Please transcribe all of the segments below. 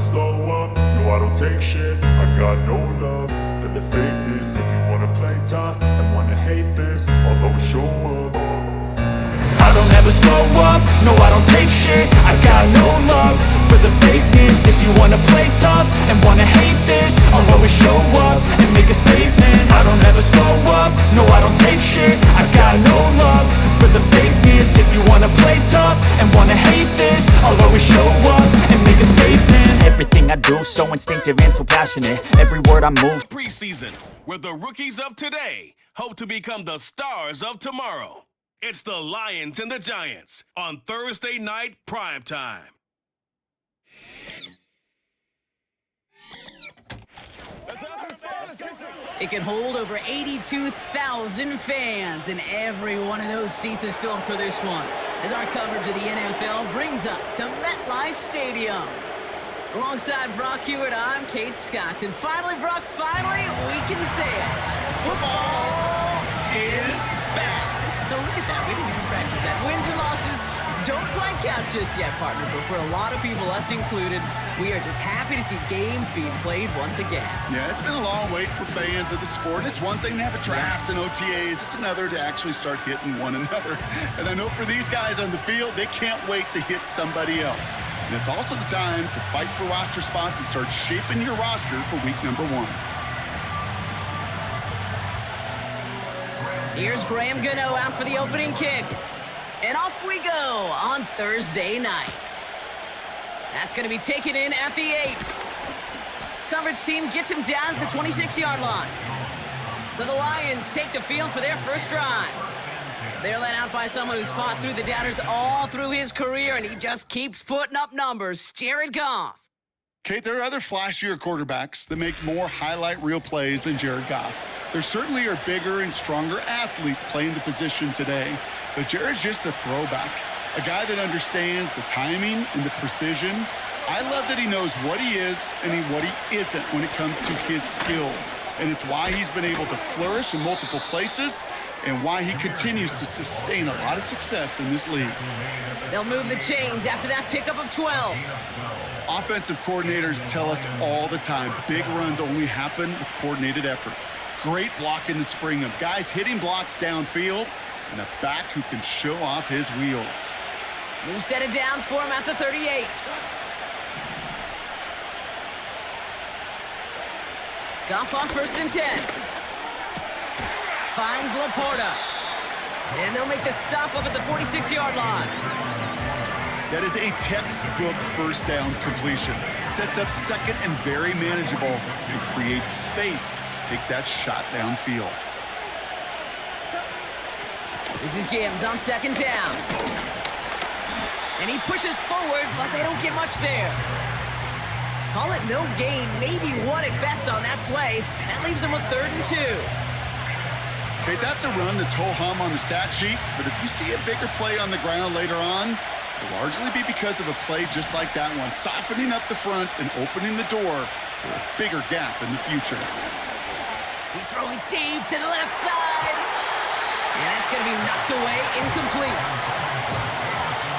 slow up, no I don't take shit. I got no love for the fakeness. If you wanna play tough and wanna hate this, I'll always show up. I don't ever slow up, no I don't take shit. I got no love for the fakeness. If you wanna play tough and wanna hate this, I'll always show up and make a statement. I don't ever slow up, no I don't take shit. I got no love for the fakeness. If you wanna play tough and wanna hate this, I'll always show up and make a statement. Everything I do, so instinctive and so passionate. Every word I move. Preseason, where the rookies of today hope to become the stars of tomorrow. It's the Lions and the Giants on Thursday night primetime. It can hold over 82,000 fans, and every one of those seats is filled for this one, as our coverage of the NFL brings us to MetLife Stadium. Alongside Brock Hewitt, I'm Kate Scott, and finally, Brock, finally, we can say it. Football is back. No, look at that. We didn't even practice that. Wins and losses don't quite count just yet, partner, but for a lot of people, us included, we are just happy to see games being played once again. Yeah, it's been a long wait for fans of the sport. It's one thing to have a draft and OTAs. It's another to actually start hitting one another. And I know for these guys on the field, they can't wait to hit somebody else. And it's also the time to fight for roster spots and start shaping your roster for week number 1. Here's Graham Gano out for the opening kick. And off we go on Thursday night. That's going to be taken in at the 8. Coverage team gets him down at the 26-yard line. So the Lions take the field for their first drive. They're led out by someone who's fought through the doubters all through his career, and he just keeps putting up numbers. Jared Goff. Kate, there are other flashier quarterbacks that make more highlight reel plays than Jared Goff. There certainly are bigger and stronger athletes playing the position today, but Jared's just a throwback, a guy that understands the timing and the precision. I love that he knows what he is and what he isn't when it comes to his skills, and it's why he's been able to flourish in multiple places and why he continues to sustain a lot of success in this league. They'll move the chains after that pickup of 12. Offensive coordinators tell us all the time, big runs only happen with coordinated efforts. Great block in the spring of guys hitting blocks downfield and a back who can show off his wheels. New set of downs for him at the 38. Goff on 1st and 10. Finds Laporta. And they'll make the stop up at the 46-yard line. That is a textbook first down completion. Sets up second and very manageable and creates space to take that shot downfield. This is Gibbs on 2nd down. And he pushes forward, but they don't get much there. Call it no gain, maybe 1 at best on that play. That leaves him with 3rd and 2. Okay, that's a run that's ho-hum on the stat sheet, but if you see a bigger play on the ground later on, it'll largely be because of a play just like that one, softening up the front and opening the door for a bigger gap in the future. He's throwing deep to the left side. And that's going to be knocked away, incomplete.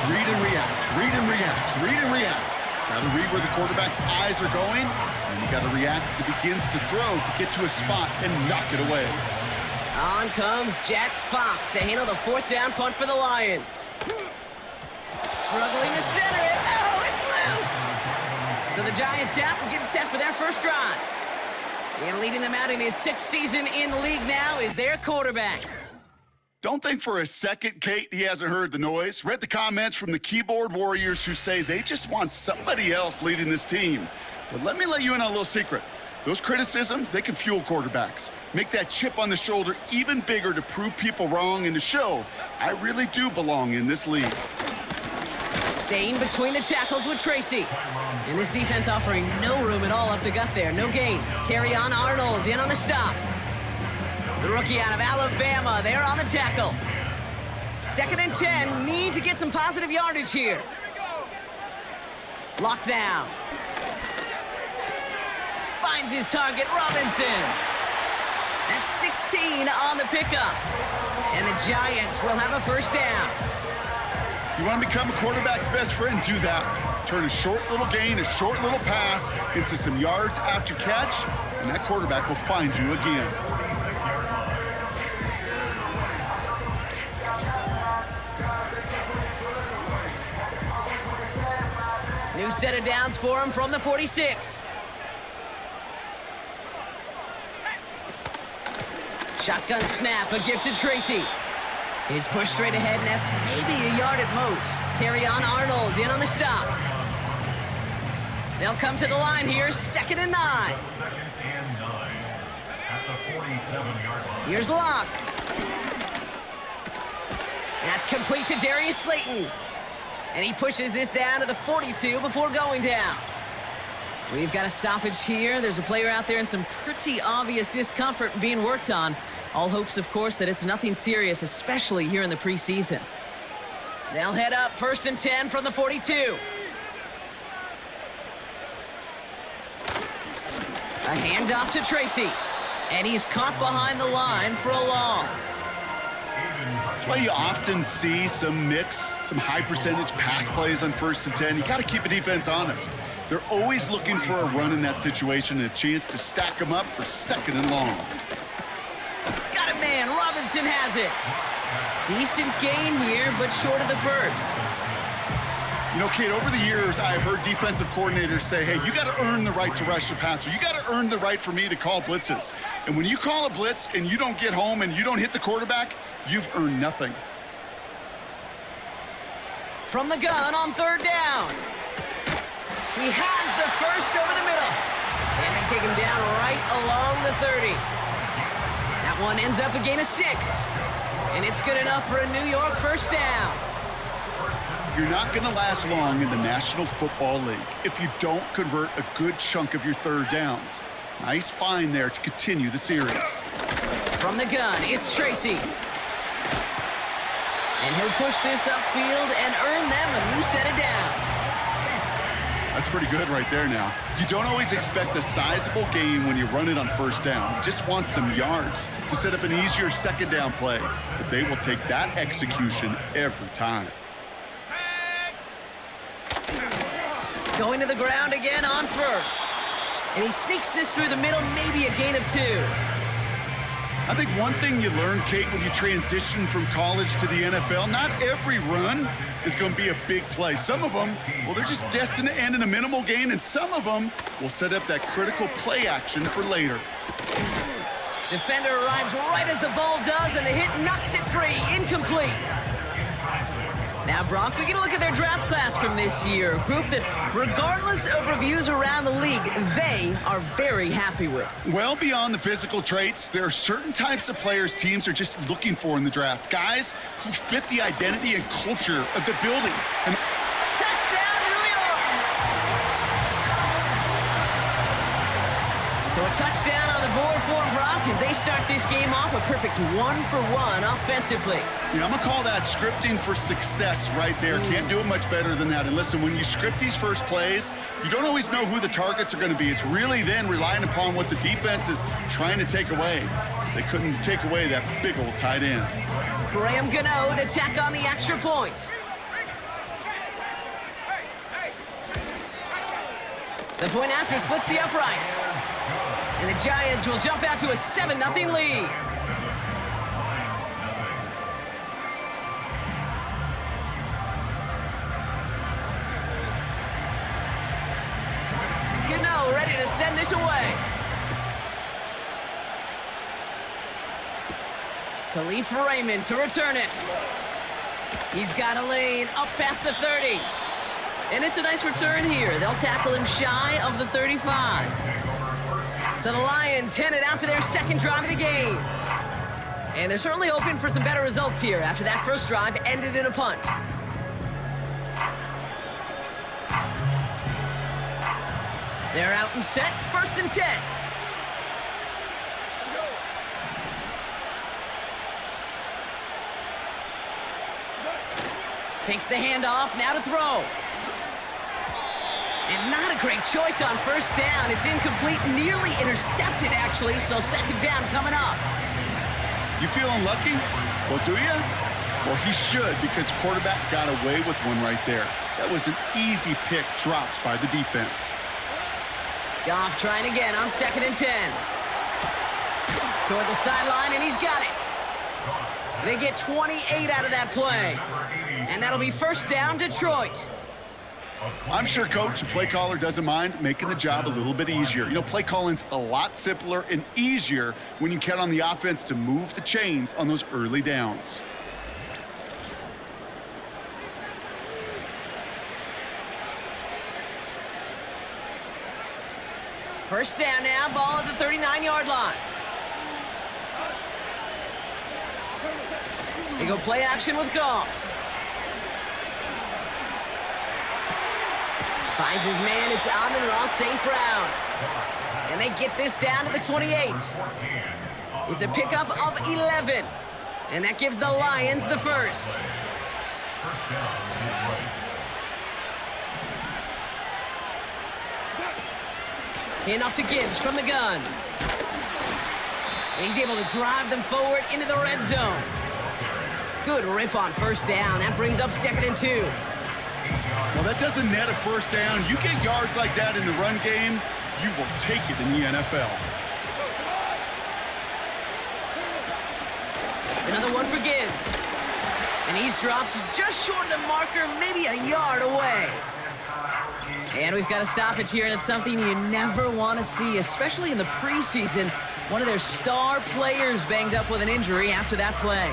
Read and react, read and react, read and react. Got to read where the quarterback's eyes are going, and you got to react as he begins to throw to get to a spot and knock it away. On comes Jack Fox to handle the 4th down punt for the Lions. Struggling to center it. Oh, it's loose! So the Giants out and getting set for their first drive. And leading them out in his 6th season in the league now is their quarterback. Don't think for a second, Kate, he hasn't heard the noise. Read the comments from the keyboard warriors who say they just want somebody else leading this team. But let me let you in on a little secret. Those criticisms, they can fuel quarterbacks. Make that chip on the shoulder even bigger to prove people wrong and to show I really do belong in this league. Staying between the tackles with Tracy. And this defense offering no room at all up the gut there. No gain. Terrion Arnold in on the stop. The rookie out of Alabama, they're on the tackle. 2nd and 10, need to get some positive yardage here. Locked down. Finds his target, Robinson. That's 16 on the pickup. And the Giants will have a first down. You want to become a quarterback's best friend? Do that. Turn a short little gain, a short little pass into some yards after catch, and that quarterback will find you again. New set of downs for him from the 46. Shotgun snap, a gift to Tracy. He's pushed straight ahead, and that's maybe a yard at most. Terrion Arnold in on the stop. They'll come to the line here, 2nd and 9. Here's Locke. That's complete to Darius Slayton. And he pushes this down to the 42 before going down. We've got a stoppage here. There's a player out there in some pretty obvious discomfort being worked on. All hopes, of course, that it's nothing serious, especially here in the preseason. They'll head up 1st and 10 from the 42. A handoff to Tracy. And he's caught behind the line for a loss. That's why you often see some high percentage pass plays on 1st and 10. You got to keep a defense honest. They're always looking for a run in that situation and a chance to stack them up for 2nd and long. Got it, man. Robinson has it. Decent gain here, but short of the first. You know, Kate, over the years, I've heard defensive coordinators say, hey, you got to earn the right to rush the passer. You got to earn the right for me to call blitzes. And when you call a blitz and you don't get home and you don't hit the quarterback, you've earned nothing. From the gun on 3rd down. He has the first over the middle. And they take him down right along the 30. That one ends up a gain of 6. And it's good enough for a New York 1st down. You're not going to last long in the National Football League if you don't convert a good chunk of your 3rd downs. Nice find there to continue the series. From the gun, it's Tracy. And he'll push this upfield and earn them a new set of downs. That's pretty good right there now. You don't always expect a sizable gain when you run it on 1st down. You just want some yards to set up an easier 2nd down play. But they will take that execution every time. Going to the ground again on 1st. And he sneaks this through the middle, maybe a gain of 2. I think one thing you learn, Kate, when you transition from college to the NFL, not every run is going to be a big play. Some of them, well, they're just destined to end in a minimal gain, and some of them will set up that critical play action for later. Defender arrives right as the ball does, and the hit knocks it free. Incomplete. Now, Brock, we get a look at their draft class from this year. A group that, regardless of reviews around the league, they are very happy with. Well, beyond the physical traits, there are certain types of players teams are just looking for in the draft. Guys who fit the identity and culture of the building. And touchdown, New York! So a touchdown on the board for Brock as they start this game off a perfect 1-for-1 offensively. you know, I'm going to call that scripting for success right there. Can't do it much better than that. And listen, when you script these first plays, you don't always know who the targets are going to be. It's really then relying upon what the defense is trying to take away. They couldn't take away that big old tight end. Graham Gano to tack on the extra point. The point after splits the uprights. And the Giants will jump out to a 7-0 lead. Gano ready to send this away. Khalif Raymond to return it. He's got a lane up past the 30. And it's a nice return here. They'll tackle him shy of the 35. So the Lions headed out for their second drive of the game. And they're certainly hoping for some better results here after that first drive ended in a punt. They're out and set, 1st and 10. Takes the handoff, now to throw. And not a great choice on 1st down. It's incomplete, nearly intercepted, actually, so 2nd down coming up. You feeling lucky? Well, do you? Well, he should, because the quarterback got away with one right there. That was an easy pick dropped by the defense. Goff trying again on 2nd and 10. Toward the sideline, and he's got it. They get 28 out of that play. And that'll be first down, Detroit. I'm sure Coach, the play caller, doesn't mind making the job a little bit easier. You know, play calling's a lot simpler and easier when you count on the offense to move the chains on those early downs. First down now, ball at the 39-yard line. They go play action with Goff. Finds his man, it's Amon-Ra St. Brown. And they get this down to the 28. It's a pickup of 11. And that gives the Lions the first. Handoff to Gibbs from the gun. And he's able to drive them forward into the red zone. Good rip on first down. That brings up 2nd and 2. Well, that doesn't net a first down. You get yards like that in the run game, you will take it in the NFL. Another one for Gibbs. And he's dropped just short of the marker, maybe a yard away. And we've got a stoppage here, and it's something you never want to see, especially in the preseason. One of their star players banged up with an injury after that play.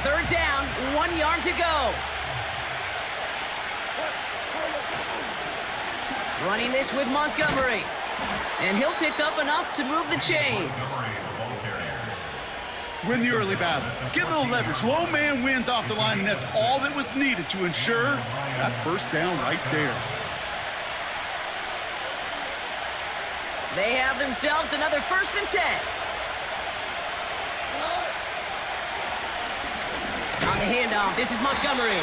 Third down, 1 yard to go. Running this with Montgomery. And he'll pick up enough to move the chains. Win the early battle. Get a little leverage. Low man wins off the line, and that's all that was needed to ensure that first down right there. They have themselves another 1st and 10. On the handoff, this is Montgomery.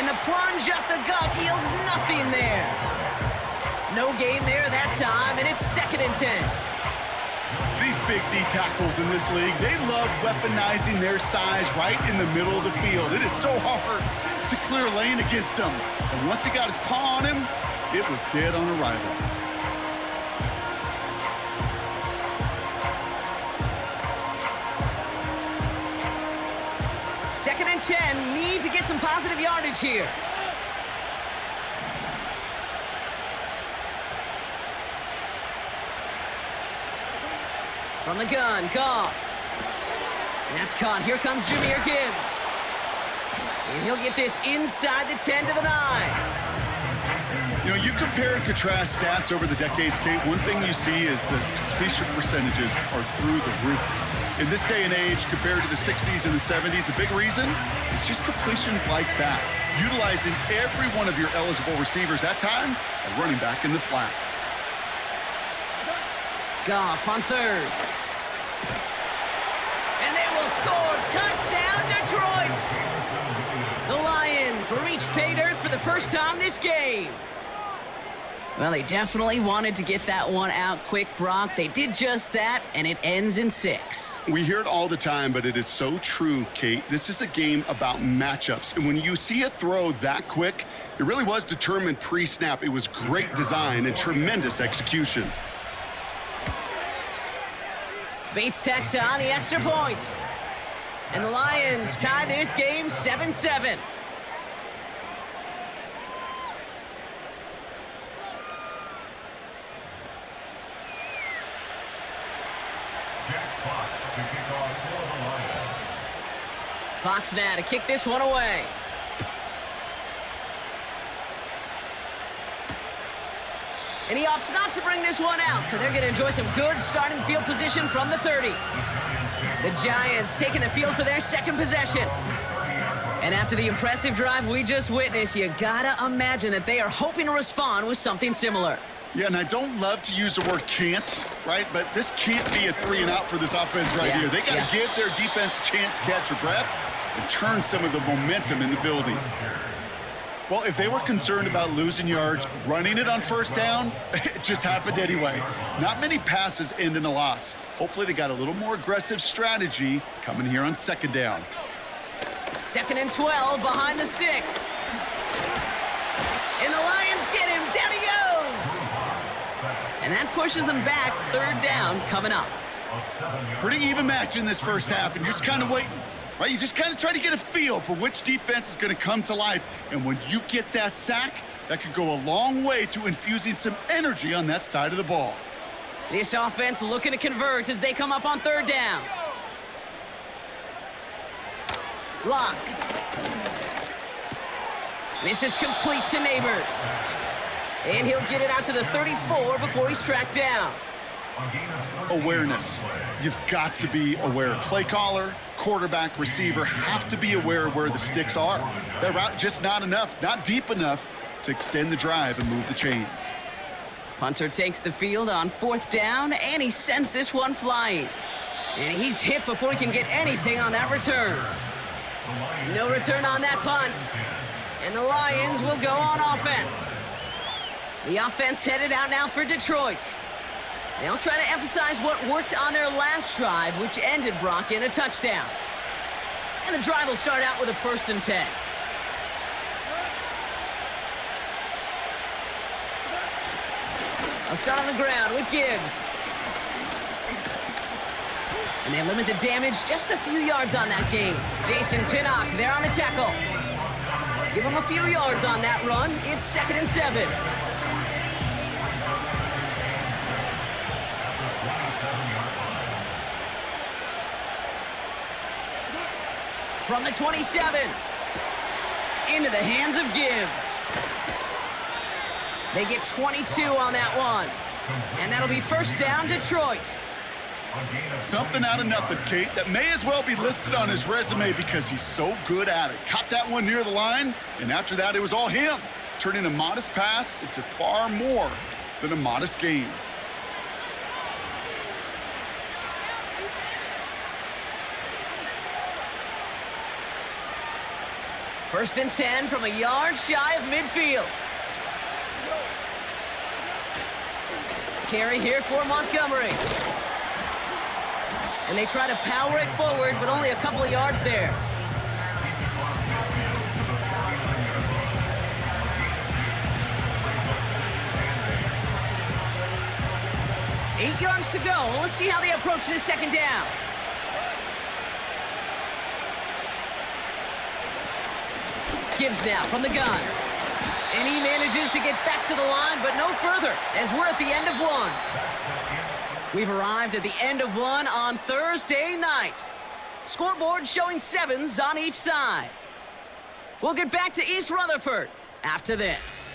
And the plunge up the gut yields nothing there. No gain there that time, and it's 2nd and 10. These big D tackles in this league, they love weaponizing their size right in the middle of the field. It is so hard to clear lane against them. And once he got his paw on him, it was dead on arrival. Second and 10, need to get some positive yardage here. From the gun, Goff. And that's caught. Here comes Jahmyr Gibbs. And he'll get this inside the 10 to the 9. You know, you compare and contrast stats over the decades, Kate. One thing you see is that completion percentages are through the roof. In this day and age, compared to the 60s and the 70s, the big reason is just completions like that. Utilizing every one of your eligible receivers that time, a running back in the flat. Goff on 3rd. And they will score. Touchdown, Detroit! The Lions reach pay dirt for the first time this game. Well, they definitely wanted to get that one out quick, Brock. They did just that, and it ends in 6. We hear it all the time, but it is so true, Kate. This is a game about matchups. And when you see a throw that quick, it really was determined pre-snap. It was great design and tremendous execution. Bates tacks on the extra point. And the Lions tie this game 7-7. Fox now to kick this one away. And he opts not to bring this one out, so they're going to enjoy some good starting field position from the 30. The Giants taking the field for their second possession. And after the impressive drive we just witnessed, you gotta imagine that they are hoping to respond with something similar. Yeah, and I don't love to use the word can't, right? But this can't be a 3-and-out for this offense right here. They got to give their defense a chance to catch their breath and turn some of the momentum in the building. Well, if they were concerned about losing yards, running it on first down, it just happened anyway. Not many passes end in a loss. Hopefully they got a little more aggressive strategy coming here on second down. 2nd and 12 behind the sticks. And the Lions get him. Down he goes. And that pushes them back. 3rd down coming up. Pretty even match in this first half, and you're just kind of waiting. Right, you just kind of try to get a feel for which defense is going to come to life. And when you get that sack, that could go a long way to infusing some energy on that side of the ball. This offense looking to convert as they come up on 3rd down. Lock. This is complete to Neighbors. And he'll get it out to the 34 before he's tracked down. Awareness. You've got to be aware. Play caller, quarterback, receiver have to be aware of where the sticks are. That route just not enough, not deep enough to extend the drive and move the chains. Punter takes the field on 4th down, and he sends this one flying. And he's hit before he can get anything on that return. No return on that punt. And the Lions will go on offense. The offense headed out now for Detroit. They'll try to emphasize what worked on their last drive, which ended, Brock, in a touchdown. And the drive will start out with a 1st and 10. I'll start on the ground with Gibbs. And they limit the damage just a few yards on that game. Jason Pinnock there on the tackle. Give him a few yards on that run. It's 2nd and 7. From the 27, into the hands of Gibbs. They get 22 on that one, and that'll be 1st down, Detroit. Something out of nothing, Kate, that may as well be listed on his resume because he's so good at it. Caught that one near the line, and after that, it was all him, turning a modest pass into far more than a modest gain. First and 10 from a yard shy of midfield. Carry here for Montgomery. And they try to power it forward, but only a couple of yards there. Eight yards to go. Let's see how they approach this 2nd down. Gibbs now from the gun. And he manages to get back to the line, but no further, as we're at the end of one. We've arrived at the end of one on Thursday night. Scoreboard showing 7s on each side. We'll get back to East Rutherford after this.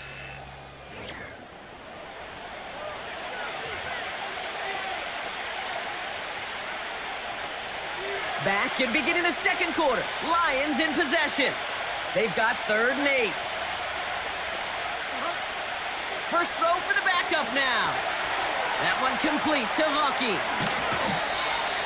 Back and beginning the 2nd quarter. Lions in possession. They've got 3rd and 8. First throw for the backup now. That one complete to Vucky.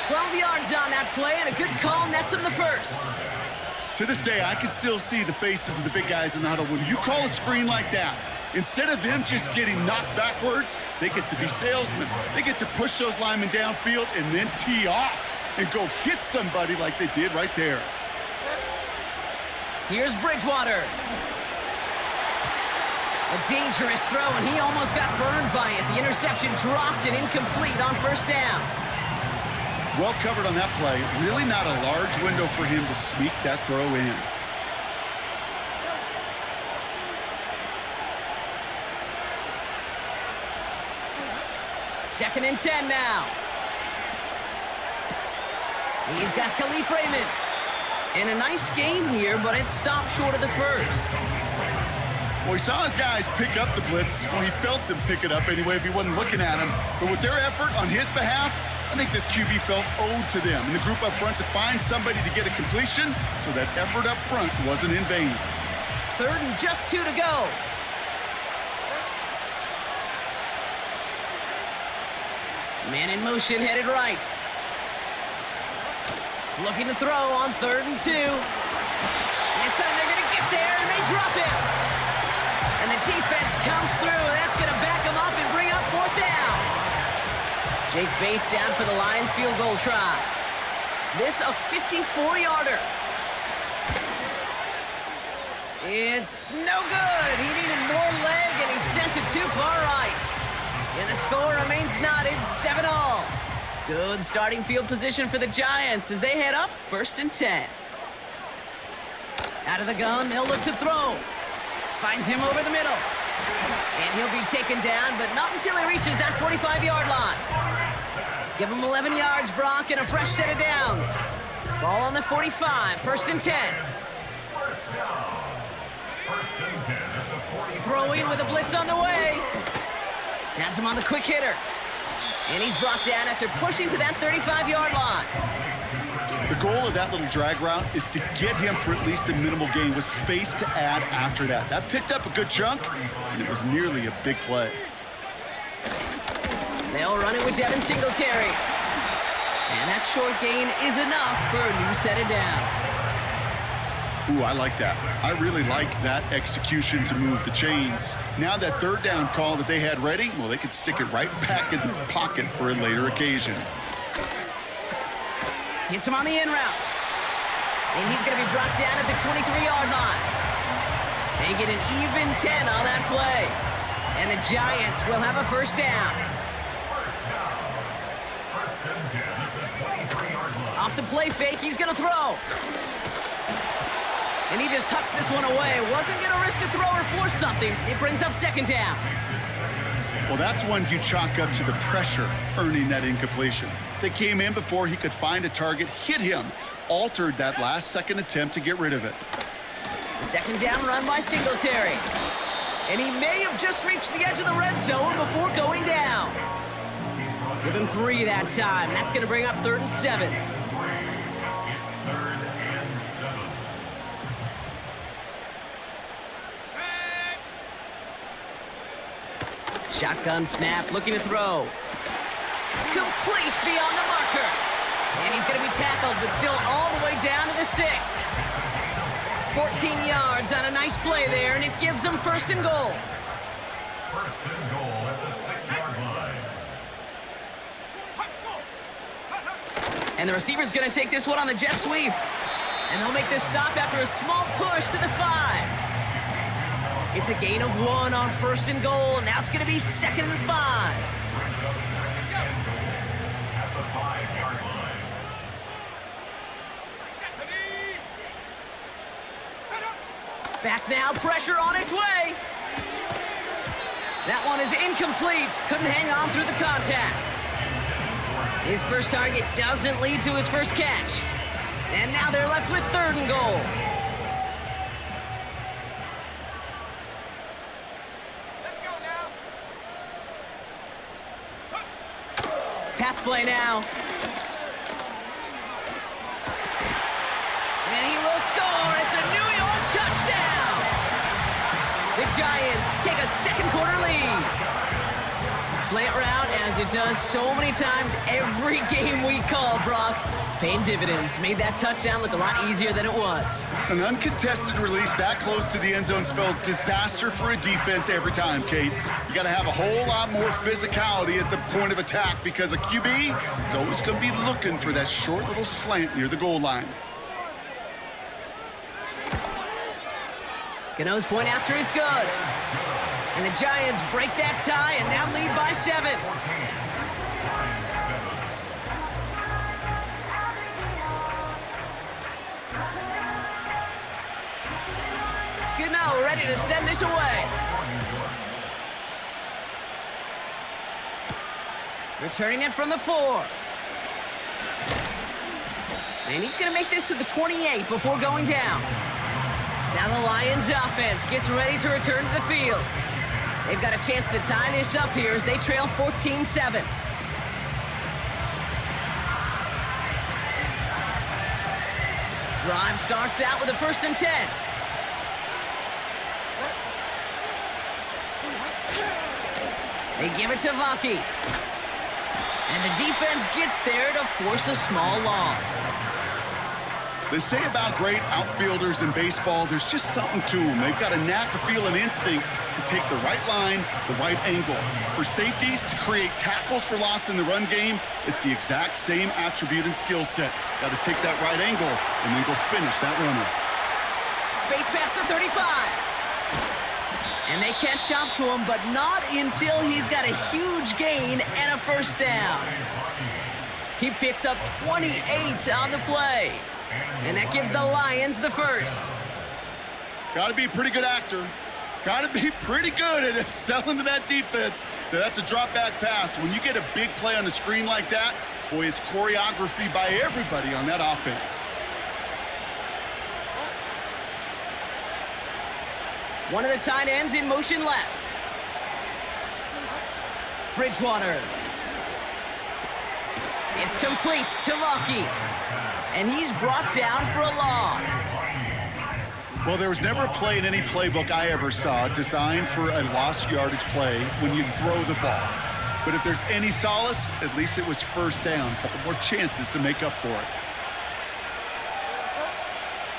12 yards on that play, and a good call nets him the 1st. To this day, I can still see the faces of the big guys in the huddle. When you call a screen like that, instead of them just getting knocked backwards, they get to be salesmen. They get to push those linemen downfield and then tee off and go hit somebody like they did right there. Here's Bridgewater. A dangerous throw, and he almost got burned by it. The interception dropped and incomplete on 1st down. Well covered on that play. Really not a large window for him to sneak that throw in. Second and 10 now. He's got Khalif Raymond. And a nice game here, but it stopped short of the 1st. Well, he saw his guys pick up the blitz. Well, he felt them pick it up anyway if he wasn't looking at him. But with their effort on his behalf, I think this QB felt owed to them and the group up front to find somebody to get a completion so that effort up front wasn't in vain. 3rd and just 2 to go. Man in motion, headed right. Looking to throw on 3rd and 2. And this time they're going to get there, and they drop him. And the defense comes through. That's going to back him up and bring up fourth down. Jake Bates out for the Lions field goal try. This a 54-yarder. It's no good. He needed more leg, and he sent it too far right. And the score remains knotted, 7-all. Good starting field position for the Giants as they head up 1st and 10. Out of the gun, they'll look to throw. Finds him over the middle. And he'll be taken down, but not until he reaches that 45-yard line. Give him 11 yards, Brock, and a fresh set of downs. Ball on the 45, 1st and 10. Throwing with a blitz on the way. Has him on the quick hitter. And he's brought down after pushing to that 35-yard line. The goal of that little drag route is to get him for at least a minimal gain with space to add after that. That picked up a good chunk, and it was nearly a big play. They'll run it with Devin Singletary. And that short gain is enough for a new set of downs. Ooh, I like that. I really like that execution to move the chains. Now that third down call that they had ready, well, they could stick it right back in their pocket for a later occasion. Hits him on the in route. And he's going to be brought down at the 23-yard line. They get an even 10 on that play. And the Giants will have a first down. Off the play fake, he's going to throw. And he just hucks this one away. Wasn't going to risk a throw or force something. It brings up 2nd down. Well, that's one you chalk up to the pressure earning that incompletion. They came in before he could find a target, hit him, altered that last-second attempt to get rid of it. 2nd down run by Singletary. And he may have just reached the edge of the red zone before going down. Give him 3 that time. That's going to bring up 3rd and 7. Shotgun snap, looking to throw. Complete beyond the marker. And he's going to be tackled, but still all the way down to the 6. 14 yards on a nice play there, and it gives them 1st and goal. 1st and goal at the 6-yard line. And the receiver's going to take this one on the jet sweep. And they'll make this stop after a small push to the 5. It's a gain of 1 on 1st and goal. Now it's going to be 2nd and 5. At the 5-yard line. Back now, pressure on its way. That one is incomplete. Couldn't hang on through the contact. His first target doesn't lead to his first catch. And now they're left with 3rd and goal. Pass play now. And he will score. It's a New York touchdown. The Giants take a 2nd quarter lead. Slant route, as it does so many times every game we call, Brock. Paying dividends. Made that touchdown look a lot easier than it was. An uncontested release that close to the end zone spells disaster for a defense every time, Kate. You got to have a whole lot more physicality at the point of attack because a QB is always going to be looking for that short little slant near the goal line. Gano's point after is good. And the Giants break that tie and now lead by 7. Gano ready to send this away. Returning it from the 4. And he's going to make this to the 28 before going down. Now the Lions offense gets ready to return to the field. They've got a chance to tie this up here as they trail 14-7. Drive starts out with a 1st and 10. They give it to Vaki. And the defense gets there to force a small loss. They say about great outfielders in baseball, there's just something to them. They've got a knack, a feel, and instinct to take the right line, the right angle. For safeties to create tackles for loss in the run game, it's the exact same attribute and skill set. Got to take that right angle and then go finish that runner. Space past the 35. And they catch up to him, but not until he's got a huge gain and a first down. He picks up 28 on the play. And that gives the Lions the first. Got to be a pretty good actor. Got to be pretty good at selling to that defense. That's a drop back pass. When you get a big play on the screen like that, boy, it's choreography by everybody on that offense. One of the tight ends in motion left. Bridgewater. It's complete to Rocky. And he's brought down for a loss. Well, there was never a play in any playbook I ever saw designed for a lost yardage play when you throw the ball. But if there's any solace, at least it was first down. A couple more chances to make up for it.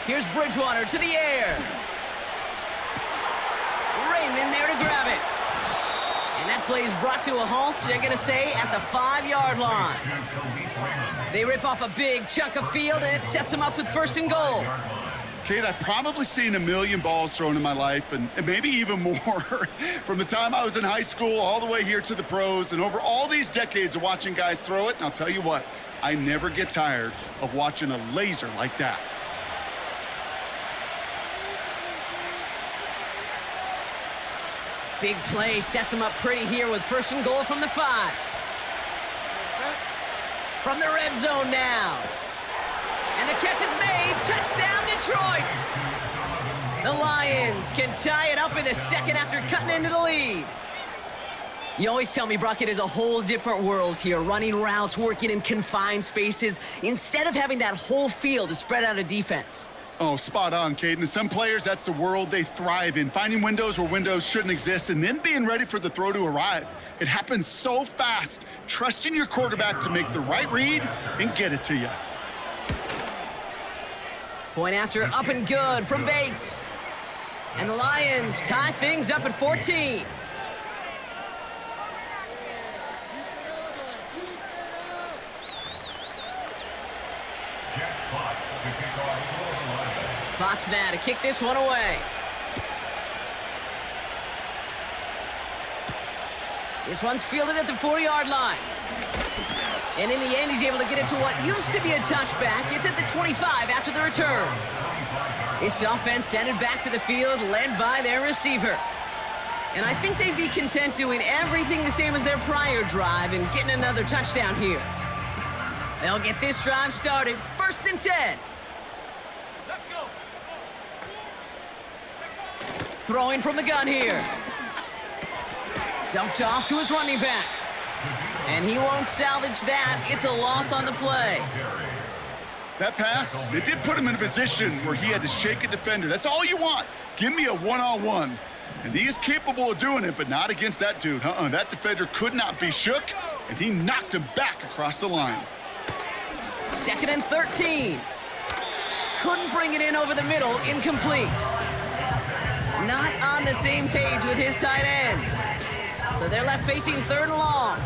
Here's Bridgewater to the air. Raymond there to grab it. And that play is brought to a halt, they're going to say, at the 5-yard line. They rip off a big chunk of field, and it sets them up with first and goal. Kate, I've probably seen a million balls thrown in my life, and maybe even more. From the time I was in high school all the way here to the pros, and over all these decades of watching guys throw it, and I'll tell you what, I never get tired of watching a laser like that. Big play sets him up pretty here with first and goal from the 5. From the red zone now. And the catch is made. Touchdown, Detroit. The Lions can tie it up in the second after cutting into the lead. You always tell me, Brock, it is a whole different world here, running routes, working in confined spaces, instead of having that whole field to spread out a defense. Oh, spot on, Caden. Some players, that's the world they thrive in, finding windows where windows shouldn't exist and then being ready for the throw to arrive. It happens so fast. Trusting your quarterback to make the right read and get it to you. Point after, up and good from Bates. And the Lions tie things up at 14. Fox now to kick this one away. This one's fielded at the 4-yard line. And in the end, he's able to get it to what used to be a touchback. It's at the 25 after the return. This offense headed back to the field, led by their receiver. And I think they'd be content doing everything the same as their prior drive and getting another touchdown here. They'll get this drive started. First and 10. Throwing from the gun here. Dumped off to his running back. And he won't salvage that. It's a loss on the play. That pass, it did put him in a position where he had to shake a defender. That's all you want. Give me a one-on-one. And he is capable of doing it, but not against that dude. That defender could not be shook, and he knocked him back across the line. Second and 13. Couldn't bring it in over the middle. Incomplete. Not on the same page with his tight end. So they're left facing third and long.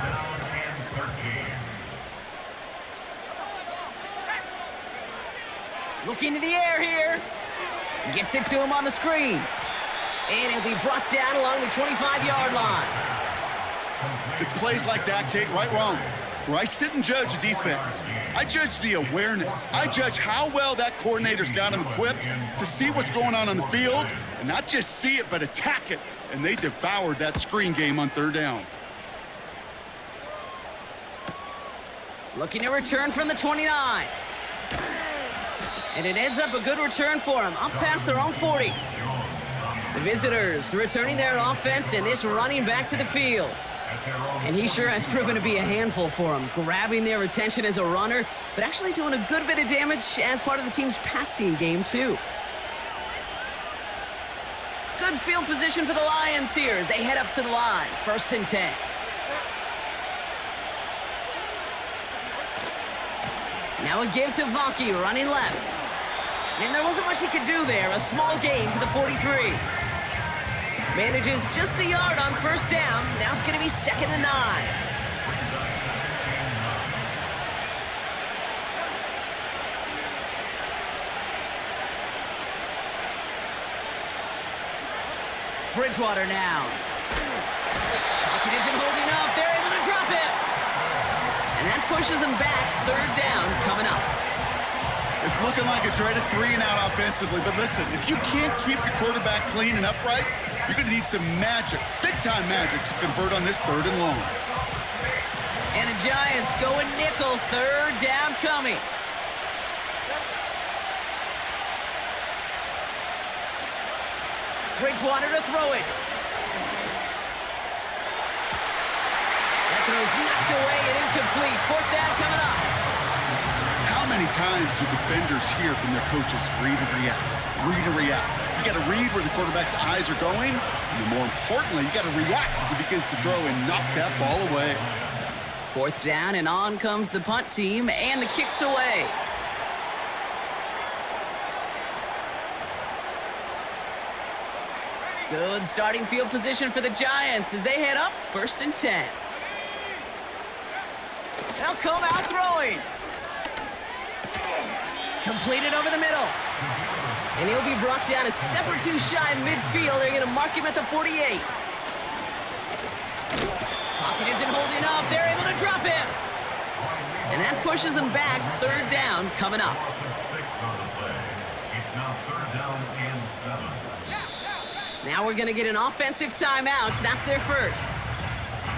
Looking to the air here. Gets it to him on the screen. And it'll be brought down along the 25-yard line. It's plays like that, Kate, right, wrong, where I sit and judge a defense. I judge the awareness. I judge how well that coordinator's got him equipped to see what's going on the field, and not just see it, but attack it. And they devoured that screen game on third down. Looking to return from the 29. And it ends up a good return for him, up past their own 40. The visitors returning their offense and this running back to the field. And he sure has proven to be a handful for them, grabbing their attention as a runner, but actually doing a good bit of damage as part of the team's passing game, too. Good field position for the Lions here as they head up to the line. First and 10. Now a give to Vaki, running left. And there wasn't much he could do there. A small gain to the 43. Manages just a yard on first down. Now it's going to be 2nd and 9. Bridgewater now. Pocket isn't holding up. They're able to drop it. And that pushes them back. 3rd down coming up. It's looking like a dreaded 3-and-out offensively, but listen, if you can't keep your quarterback clean and upright, you're going to need some magic, big-time magic, to convert on this 3rd and long. And the Giants going nickel. 3rd down coming. Bridgewater to throw it. That throw's knocked away and incomplete. 4th down coming up. How many times do defenders hear from their coaches, read and react, read and react? You got to read where the quarterback's eyes are going, and more importantly, you got to react as he begins to throw and knock that ball away. 4th down, and on comes the punt team, and the kick's away. Good starting field position for the Giants as they head up 1st and 10. They'll come out throwing. Completed over the middle. And he'll be brought down a step or two shy of midfield. They're going to mark him at the 48. Pocket isn't holding up. They're able to drop him. And that pushes them back. 3rd down coming up. It's now 3rd down and 7. Now we're going to get an offensive timeout. That's their first.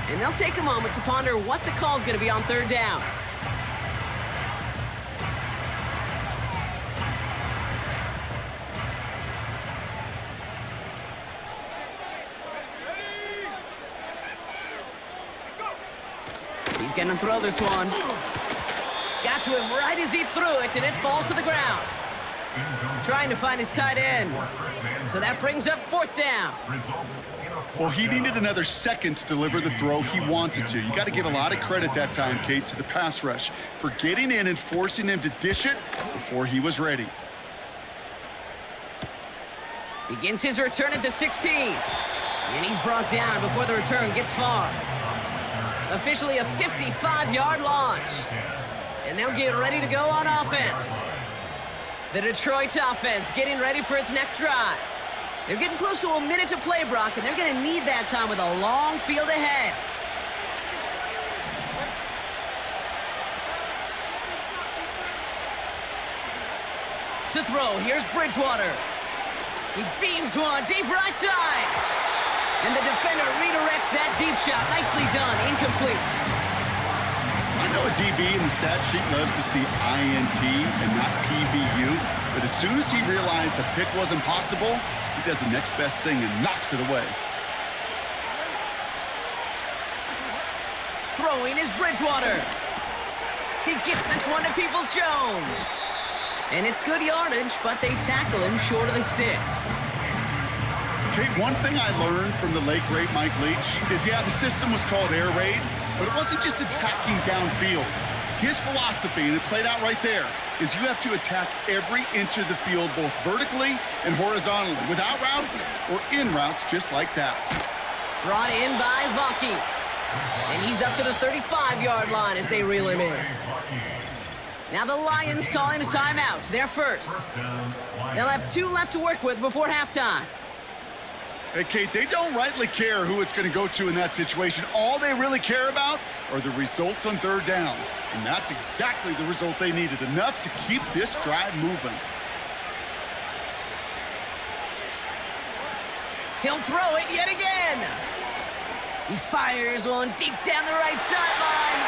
And they'll take a moment to ponder what the call is going to be on 3rd down. He's going to throw this one. Got to him right as he threw it, and it falls to the ground. Trying to find his tight end. So that brings up 4th down. Well, he needed another second to deliver the throw he wanted to. You got to give a lot of credit that time, Kate, to the pass rush for getting in and forcing him to dish it before he was ready. Begins his return at the 16. And he's brought down before the return gets far. Officially a 55-yard launch. And they'll get ready to go on offense. The Detroit offense getting ready for its next drive. They're getting close to a minute to play, Brock, and they're going to need that time with a long field ahead. To throw, here's Bridgewater. He beams one deep right side. And the defender redirects that deep shot. Nicely done, incomplete. I know a DB in the stat sheet loves to see INT and not PBU, but as soon as he realized a pick wasn't possible, he does the next best thing and knocks it away. Throwing is Bridgewater. He gets this one to Peoples-Jones. And it's good yardage, but they tackle him short of the sticks. Kate, one thing I learned from the late, great Mike Leach is, yeah, the system was called air raid, but it wasn't just attacking downfield. His philosophy, and it played out right there, is you have to attack every inch of the field, both vertically and horizontally, without routes or in routes just like that. Brought in by Vaki. And he's up to the 35-yard line as they reel him in. Now the Lions calling a timeout. They're first. They'll have 2 left to work with before halftime. Hey, Kate, they don't rightly care who it's going to go to in that situation. All they really care about are the results on 3rd down. And that's exactly the result they needed, enough to keep this drive moving. He'll throw it yet again. He fires one deep down the right sideline.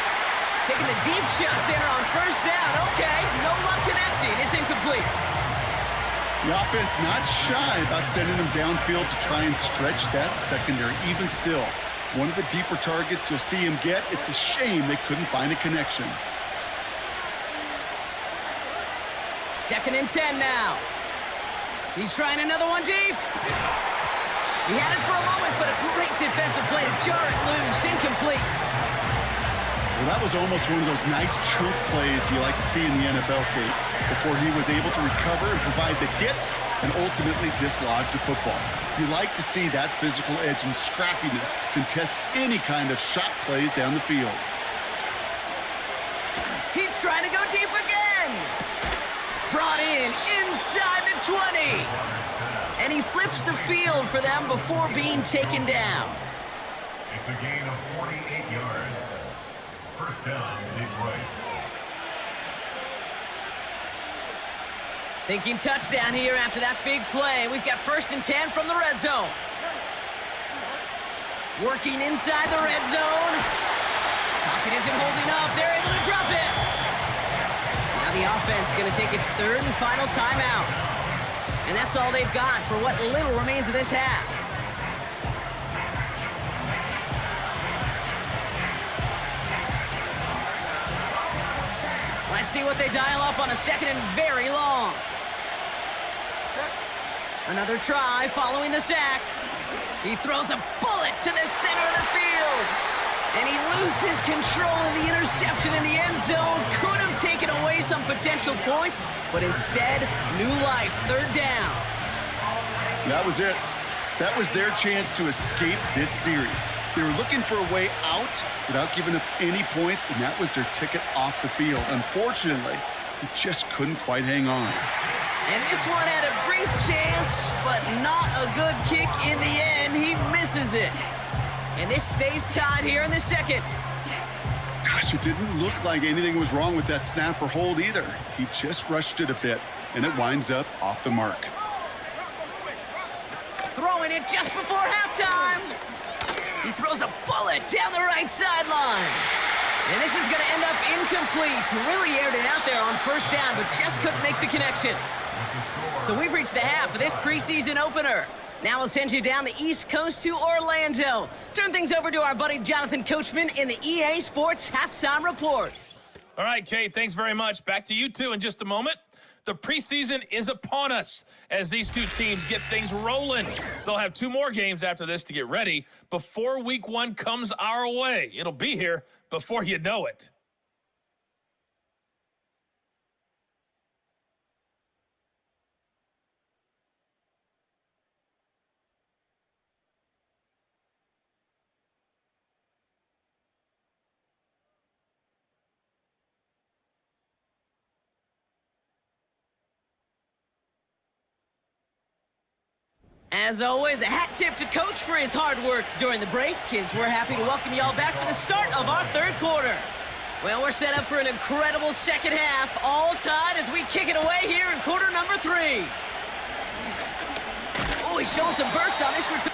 Taking the deep shot there on 1st down. Okay, no luck connecting. It's incomplete. The offense not shy about sending them downfield to try and stretch that secondary. Even still, one of the deeper targets you'll see him get. It's a shame they couldn't find a connection. 2nd and 10 now. He's trying another one deep. He had it for a moment, but a great defensive play to jar it loose. Incomplete. Well, that was almost one of those nice chunk plays you like to see in the NFL, Kate, before he was able to recover and provide the hit and ultimately dislodge the football. You like to see that physical edge and scrappiness to contest any kind of shot plays down the field. He's trying to go deep again. Brought in inside the 20. And he flips the field for them before being taken down. It's a gain of 48 yards. First down, Detroit. Thinking touchdown here after that big play. We've got 1st and 10 from the red zone. Working inside the red zone. Pocket isn't holding up. They're able to drop it. Now the offense is going to take its 3rd and final timeout. And that's all they've got for what little remains of this half. Let's see what they dial up on a 2nd and very long. Another try following the sack. He throws a bullet to the center of the field. And he loses control of the interception in the end zone. Could have taken away some potential points, but instead, new life, 3rd down. That was it. That was their chance to escape this series. They were looking for a way out without giving up any points, and that was their ticket off the field. Unfortunately, he just couldn't quite hang on. And this one had a brief chance, but not a good kick in the end. He misses it. And this stays tied here in the 2nd. Gosh, it didn't look like anything was wrong with that snap or hold either. He just rushed it a bit, and it winds up off the mark. Throwing it just before halftime. He throws a bullet down the right sideline. And this is going to end up incomplete. Really aired it out there on 1st down, but just couldn't make the connection. So we've reached the half of this preseason opener. Now we'll send you down the East Coast to Orlando. Turn things over to our buddy Jonathan Coachman in the EA Sports Halftime Report. All right, Kate, thanks very much. Back to you two in just a moment. The preseason is upon us as these two teams get things rolling. They'll have 2 more games after this to get ready before week 1 comes our way. It'll be here before you know it. As always, a hat tip to Coach for his hard work during the break, as we're happy to welcome y'all back for the start of our 3rd quarter. Well, we're set up for an incredible 2nd half, all tied as we kick it away here in quarter number 3. Oh, he's showing some burst on this return.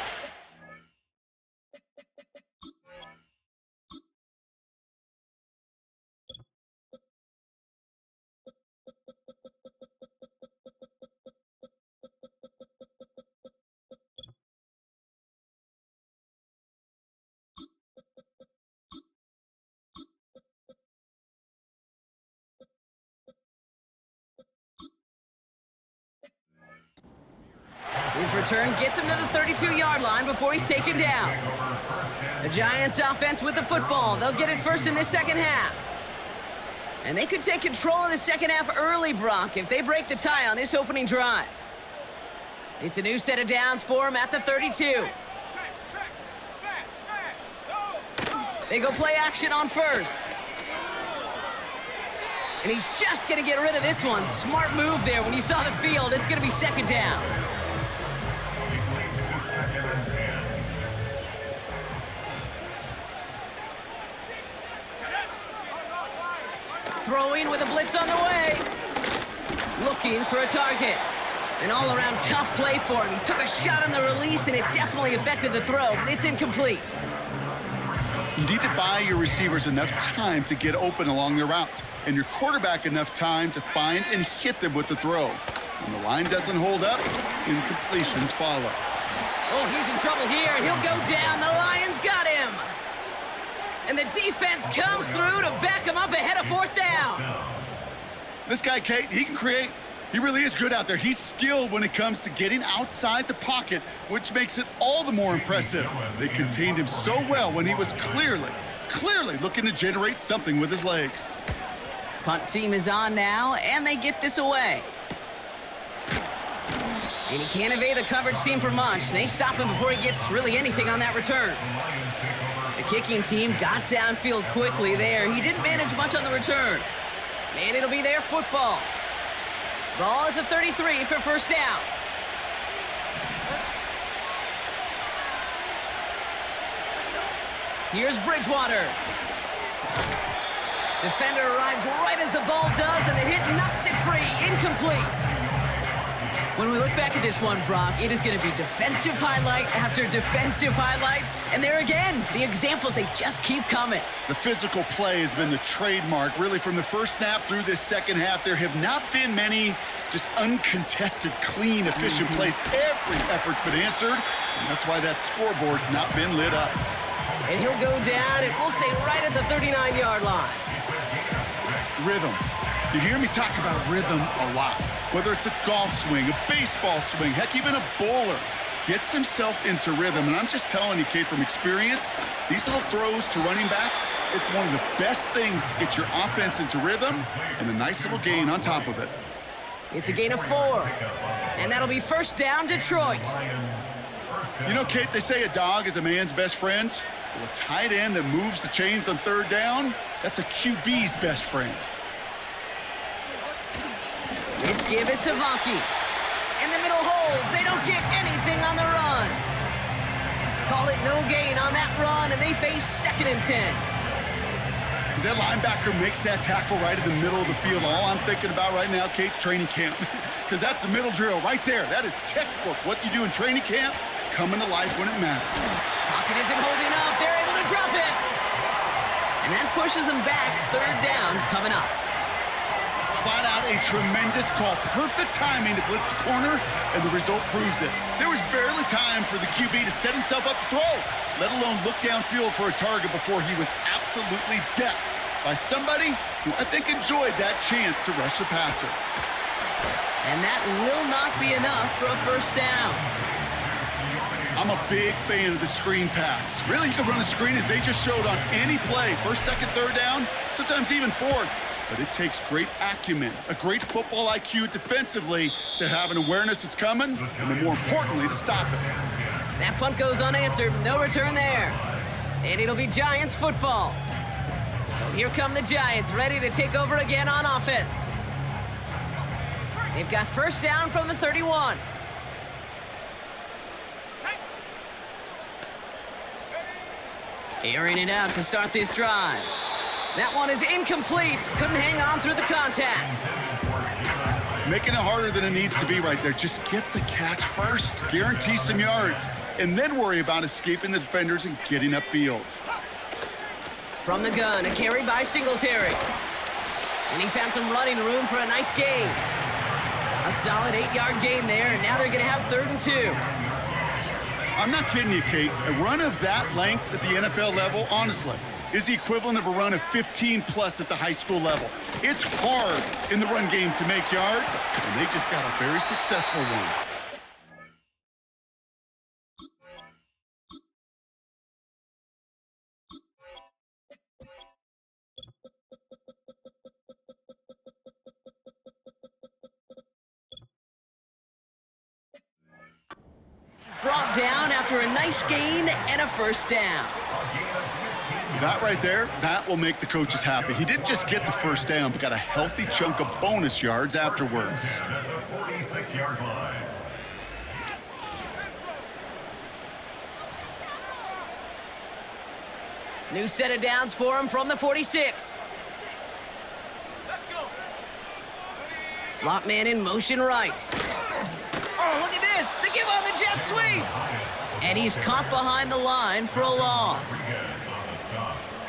His return gets him to the 32-yard line before he's taken down. The Giants offense with the football. They'll get it first in this 2nd half. And they could take control of the 2nd half early, Brock, if they break the tie on this opening drive. It's a new set of downs for him at the 32. They go play action on 1st. And he's just going to get rid of this one. Smart move there when you saw the field. It's going to be 2nd down. Throwing with a blitz on the way. Looking for a target. An all-around tough play for him. He took a shot on the release, and it definitely affected the throw. It's incomplete. You need to buy your receivers enough time to get open along their route, and your quarterback enough time to find and hit them with the throw. When the line doesn't hold up, incompletions follow. Oh, he's in trouble here. He'll go down. The Lions got him. And the defense comes through to back him up ahead of 4th down. This guy, Kate, he can create. He really is good out there. He's skilled when it comes to getting outside the pocket, which makes it all the more impressive. They contained him so well when he was clearly clearly looking to generate something with his legs. Punt team is on now, and they get this away. And he can't evade the coverage team for much. They stop him before he gets really anything on that return. The kicking team got downfield quickly there. He didn't manage much on the return. And it'll be their football. Ball at the 33 for first down. Here's Bridgewater. Defender arrives right as the ball does, and the hit knocks it free. Incomplete. When we look back at this one, Brock, it is going to be defensive highlight after defensive highlight. And there again, the examples, they just keep coming. The physical play has been the trademark. Really, from the first snap through this second half, there have not been many just uncontested, clean, efficient plays. Every effort's been answered, and that's why that scoreboard's not been lit up. And he'll go down, and we'll say right at the 39-yard line. Rhythm. You hear me talk about rhythm a lot. Whether it's a golf swing, a baseball swing, heck, even a bowler gets himself into rhythm. And I'm just telling you, Kate, from experience, these little throws to running backs, it's one of the best things to get your offense into rhythm and a nice little gain on top of it. It's a gain of 4. And that'll be first down, Detroit. You know, Kate, they say a dog is a man's best friend. Well, a tight end that moves the chains on third down, that's a QB's best friend. This give is to Vonke. In the middle holds. They don't get anything on the run. Call it no gain on that run, and they face 2nd and 10. As that linebacker makes that tackle right in the middle of the field, all I'm thinking about right now, Kate's training camp. Because that's the middle drill right there. That is textbook. What you do in training camp, coming to life when it matters. Pocket isn't holding up. They're able to drop it. And that pushes them back. 3rd down coming up. Flat out a tremendous call. Perfect timing to blitz the corner, and the result proves it. There was barely time for the QB to set himself up to throw, let alone look downfield for a target before he was absolutely decked by somebody who I think enjoyed that chance to rush the passer. And that will not be enough for a first down. I'm a big fan of the screen pass. Really, you can run a screen as they just showed on any play. 1st, 2nd, 3rd down, sometimes even 4th. But it takes great acumen, a great football IQ defensively to have an awareness it's coming, and then more importantly, to stop it. That punt goes unanswered. No return there. And it'll be Giants football. So here come the Giants, ready to take over again on offense. They've got first down from the 31. Airing it out to start this drive. That one is incomplete. Couldn't hang on through the contact. Making it harder than it needs to be right there. Just get the catch first. Guarantee some yards. And then worry about escaping the defenders and getting upfield. From the gun, a carry by Singletary. And he found some running room for a nice gain. A solid 8-yard gain there, and now they're going to have 3rd and 2. I'm not kidding you, Kate. A run of that length at the NFL level, honestly, is the equivalent of a run of 15-plus at the high school level. It's hard in the run game to make yards, and they just got a very successful one. He's brought down after a nice gain and a first down. That right there, that will make the coaches happy. He didn't just get the first down, but got a healthy chunk of bonus yards afterwards. New set of downs for him from the 46. Slot man in motion right. Oh, look at this. They give on the jet sweep. And he's caught behind the line for a loss.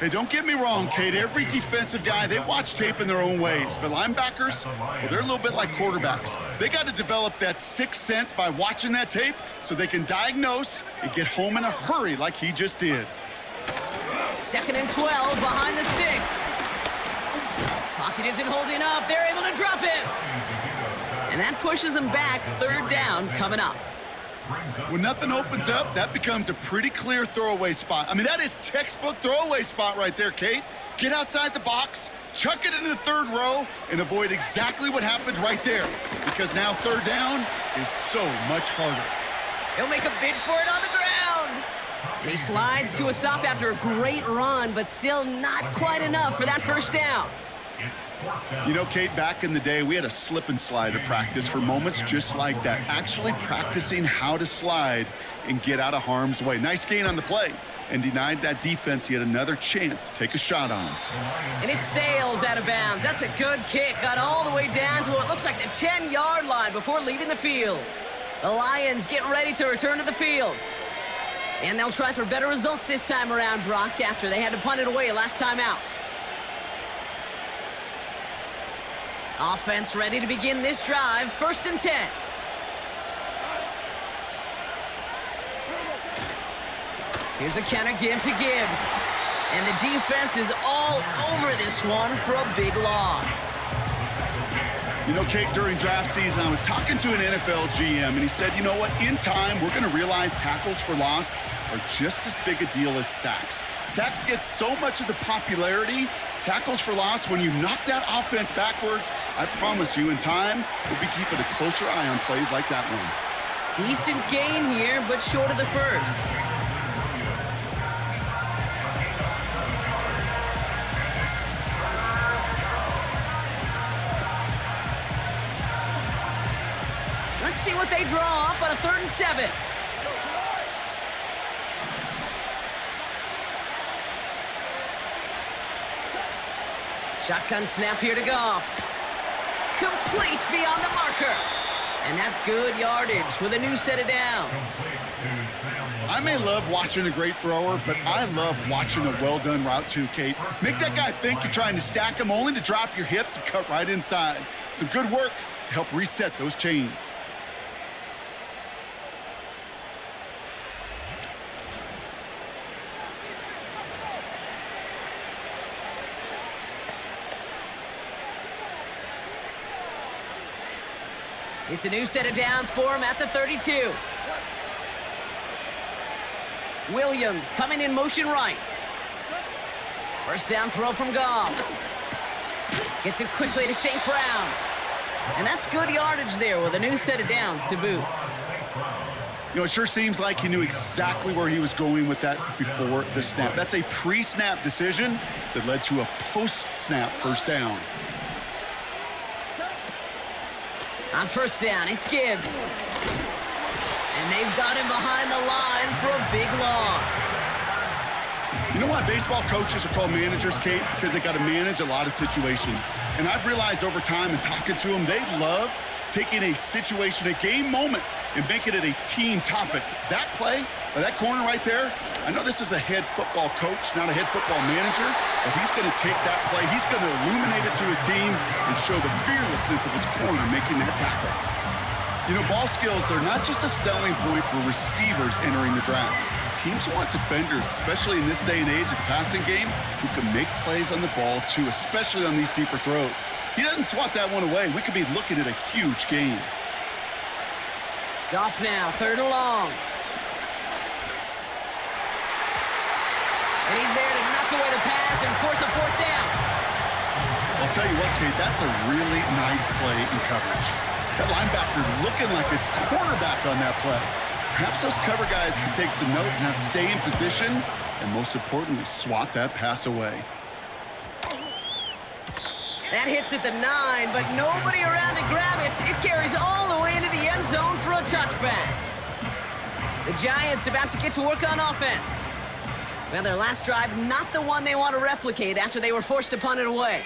Hey, don't get me wrong, Kate. Every defensive guy, they watch tape in their own ways. But linebackers, well, they're a little bit like quarterbacks. They got to develop that sixth sense by watching that tape so they can diagnose and get home in a hurry like he just did. 2nd and 12 behind the sticks. Pocket isn't holding up. They're able to drop it. And that pushes them back. 3rd down coming up. When nothing opens up, that becomes a pretty clear throwaway spot. I mean, that is textbook throwaway spot right there, Kate. Get outside the box, chuck it into the third row, and avoid exactly what happened right there. Because now third down is so much harder. He'll make a bid for it on the ground. And he slides to a stop after a great run, but still not quite enough for that first down. You know, Kate, back in the day, we had a slip and slide at practice for moments just like that. Actually practicing how to slide and get out of harm's way. Nice gain on the play. And denied that defense yet another chance to take a shot on him. And it sails out of bounds. That's a good kick. Got all the way down to what looks like the 10-yard line before leaving the field. The Lions getting ready to return to the field. And they'll try for better results this time around, Brock, after they had to punt it away last time out. Offense ready to begin this drive. 1st and 10. Here's a counter give to Gibbs. And the defense is all over this one for a big loss. You know, Kate, during draft season, I was talking to an NFL GM, and he said, you know what, in time, we're going to realize tackles for loss are just as big a deal as sacks. Sacks get so much of the popularity. Tackles for loss, when you knock that offense backwards, I promise you, in time, we'll be keeping a closer eye on plays like that one. Decent gain here, but short of the first. Let's see what they draw up on a 3rd and 7. Shotgun snap here to Goff. Complete beyond the marker. And that's good yardage with a new set of downs. I may love watching a great thrower, but I love watching a well-done route too, Kate. Make that guy think you're trying to stack him only to drop your hips and cut right inside. Some good work to help reset those chains. It's a new set of downs for him at the 32. Williams coming in motion right. 1st down throw from Goff. Gets it quickly to St. Brown. And that's good yardage there with a new set of downs to boot. You know, it sure seems like he knew exactly where he was going with that before the snap. That's a pre-snap decision that led to a post-snap 1st down. On 1st down, it's Gibbs. And they've got him behind the line for a big loss. You know why baseball coaches are called managers, Kate? Because they got to manage a lot of situations. And I've realized over time and talking to them, they love taking a situation, a game moment, and making it a team topic. That play, or that corner right there, I know this is a head football coach, not a head football manager, but he's going to take that play, he's going to illuminate it to his team and show the fearlessness of his corner making that tackle. You know, ball skills are not just a selling point for receivers entering the draft. Teams want defenders, especially in this day and age of the passing game, who can make plays on the ball too, especially on these deeper throws. He doesn't swat that one away. We could be looking at a huge game. Goff now, 3rd and long. And he's there to knock away the pass and force a 4th down. I'll tell you what, Kate, that's a really nice play in coverage. That linebacker looking like a quarterback on that play. Perhaps those cover guys can take some notes and have to stay in position and, most importantly, swat that pass away. That hits at the 9, but nobody around to grab it. It carries all the way into the end zone for a touchback. The Giants about to get to work on offense. Well, their last drive, not the one they want to replicate after they were forced to punt it away.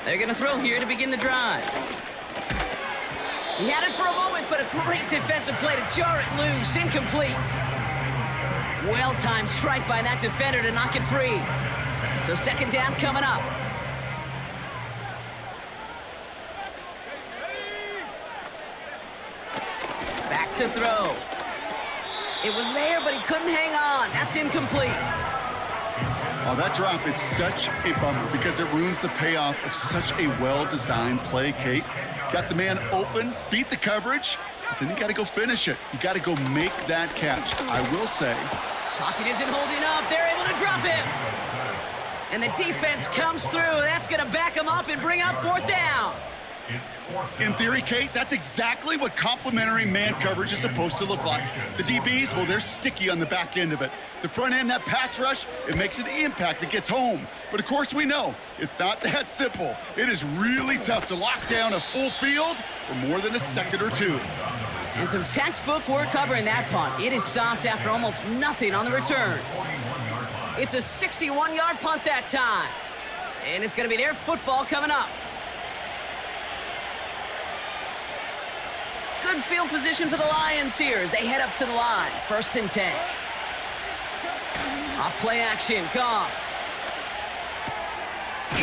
They're going to throw here to begin the drive. He had it for a moment, but a great defensive play to jar it loose. Incomplete. Well-timed strike by that defender to knock it free. So 2nd down coming up. Back to throw. It was there, but he couldn't hang on. That's incomplete. Oh, that drop is such a bummer because it ruins the payoff of such a well-designed play, Kate. Got the man open, beat the coverage, but then you got to go finish it. You got to go make that catch. I will say. Pocket isn't holding up. They're able to drop him. And the defense comes through. That's going to back him up and bring up 4th down. In theory, Kate, that's exactly what complementary man coverage is supposed to look like. The DBs, well, they're sticky on the back end of it. The front end, that pass rush, it makes an impact that gets home. But of course we know it's not that simple. It is really tough to lock down a full field for more than a second or two. And some textbook work covering that punt. It is stopped after almost nothing on the return. It's a 61-yard punt that time. And it's going to be their football coming up. Good field position for the Lions here as they head up to the line. 1st and 10. Off play action, Goff.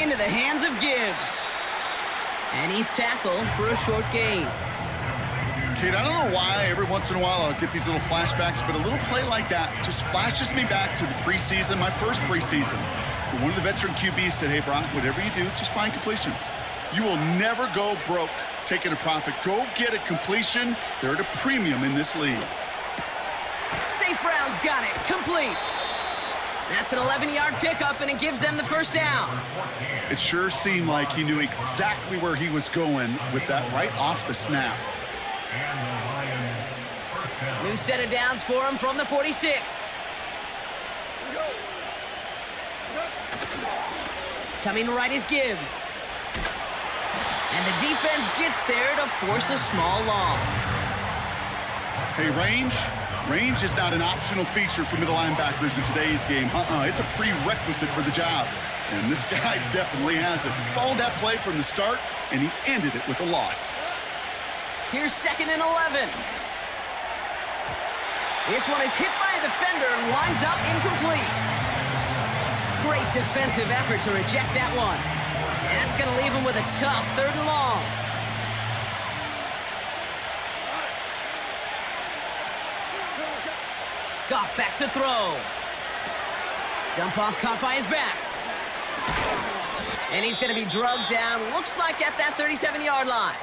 Into the hands of Gibbs. And he's tackled for a short gain. Kate, I don't know why every once in a while I'll get these little flashbacks, but a little play like that just flashes me back to the preseason, my first preseason. One of the veteran QBs said, hey, Brock, whatever you do, just find completions. You will never go broke taking a profit. Go get a completion. They're at a premium in this league. St. Brown's got it. Complete. That's an 11-yard pickup, and it gives them the 1st down. It sure seemed like he knew exactly where he was going with that right off the snap. New set of downs for him from the 46. Coming right is Gibbs. And the defense gets there to force a small loss. Hey, range is not an optional feature for middle linebackers in today's game. It's a prerequisite for the job. And this guy definitely has it. Followed that play from the start, and he ended it with a loss. Here's 2nd and 11. This one is hit by a defender and winds up incomplete. Great defensive effort to reject that one. And that's going to leave him with a tough 3rd and long. Goff back to throw. Dump off caught by his back. And he's going to be drugged down, looks like at that 37-yard line.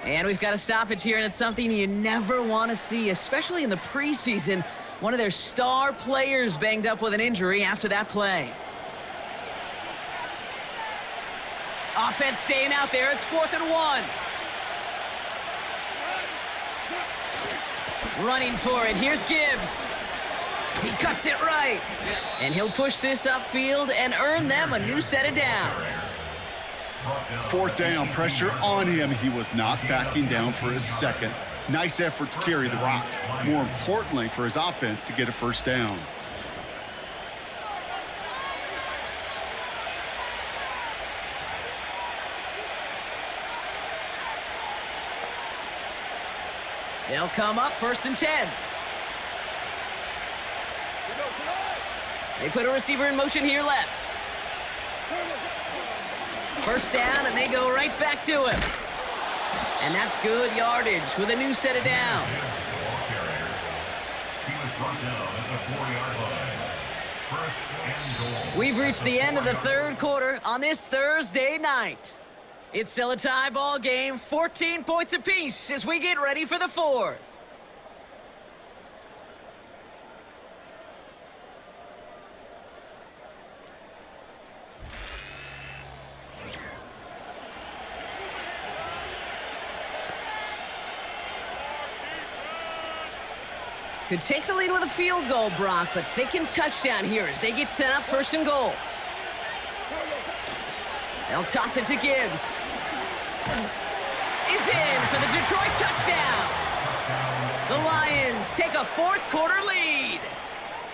And we've got a stoppage here, and it's something you never want to see, especially in the preseason. One of their star players banged up with an injury after that play. Offense staying out there. It's 4th and 1. Running for it. Here's Gibbs. He cuts it right. And he'll push this upfield and earn them a new set of downs. 4th down, pressure on him. He was not backing down for a second. Nice effort to carry the rock. More importantly, for his offense to get a 1st down. They'll come up 1st and 10. They put a receiver in motion here left. 1st down, and they go right back to him. And that's good yardage with a new set of downs. We've reached the end of the 3rd quarter on this Thursday night. It's still a tie ball game, 14 points apiece as we get ready for the 4th. Could take the lead with a field goal, Brock, but thinking touchdown here as they get set up 1st and goal. They'll toss it to Gibbs. Is in for the Detroit touchdown. The Lions take a 4th quarter lead.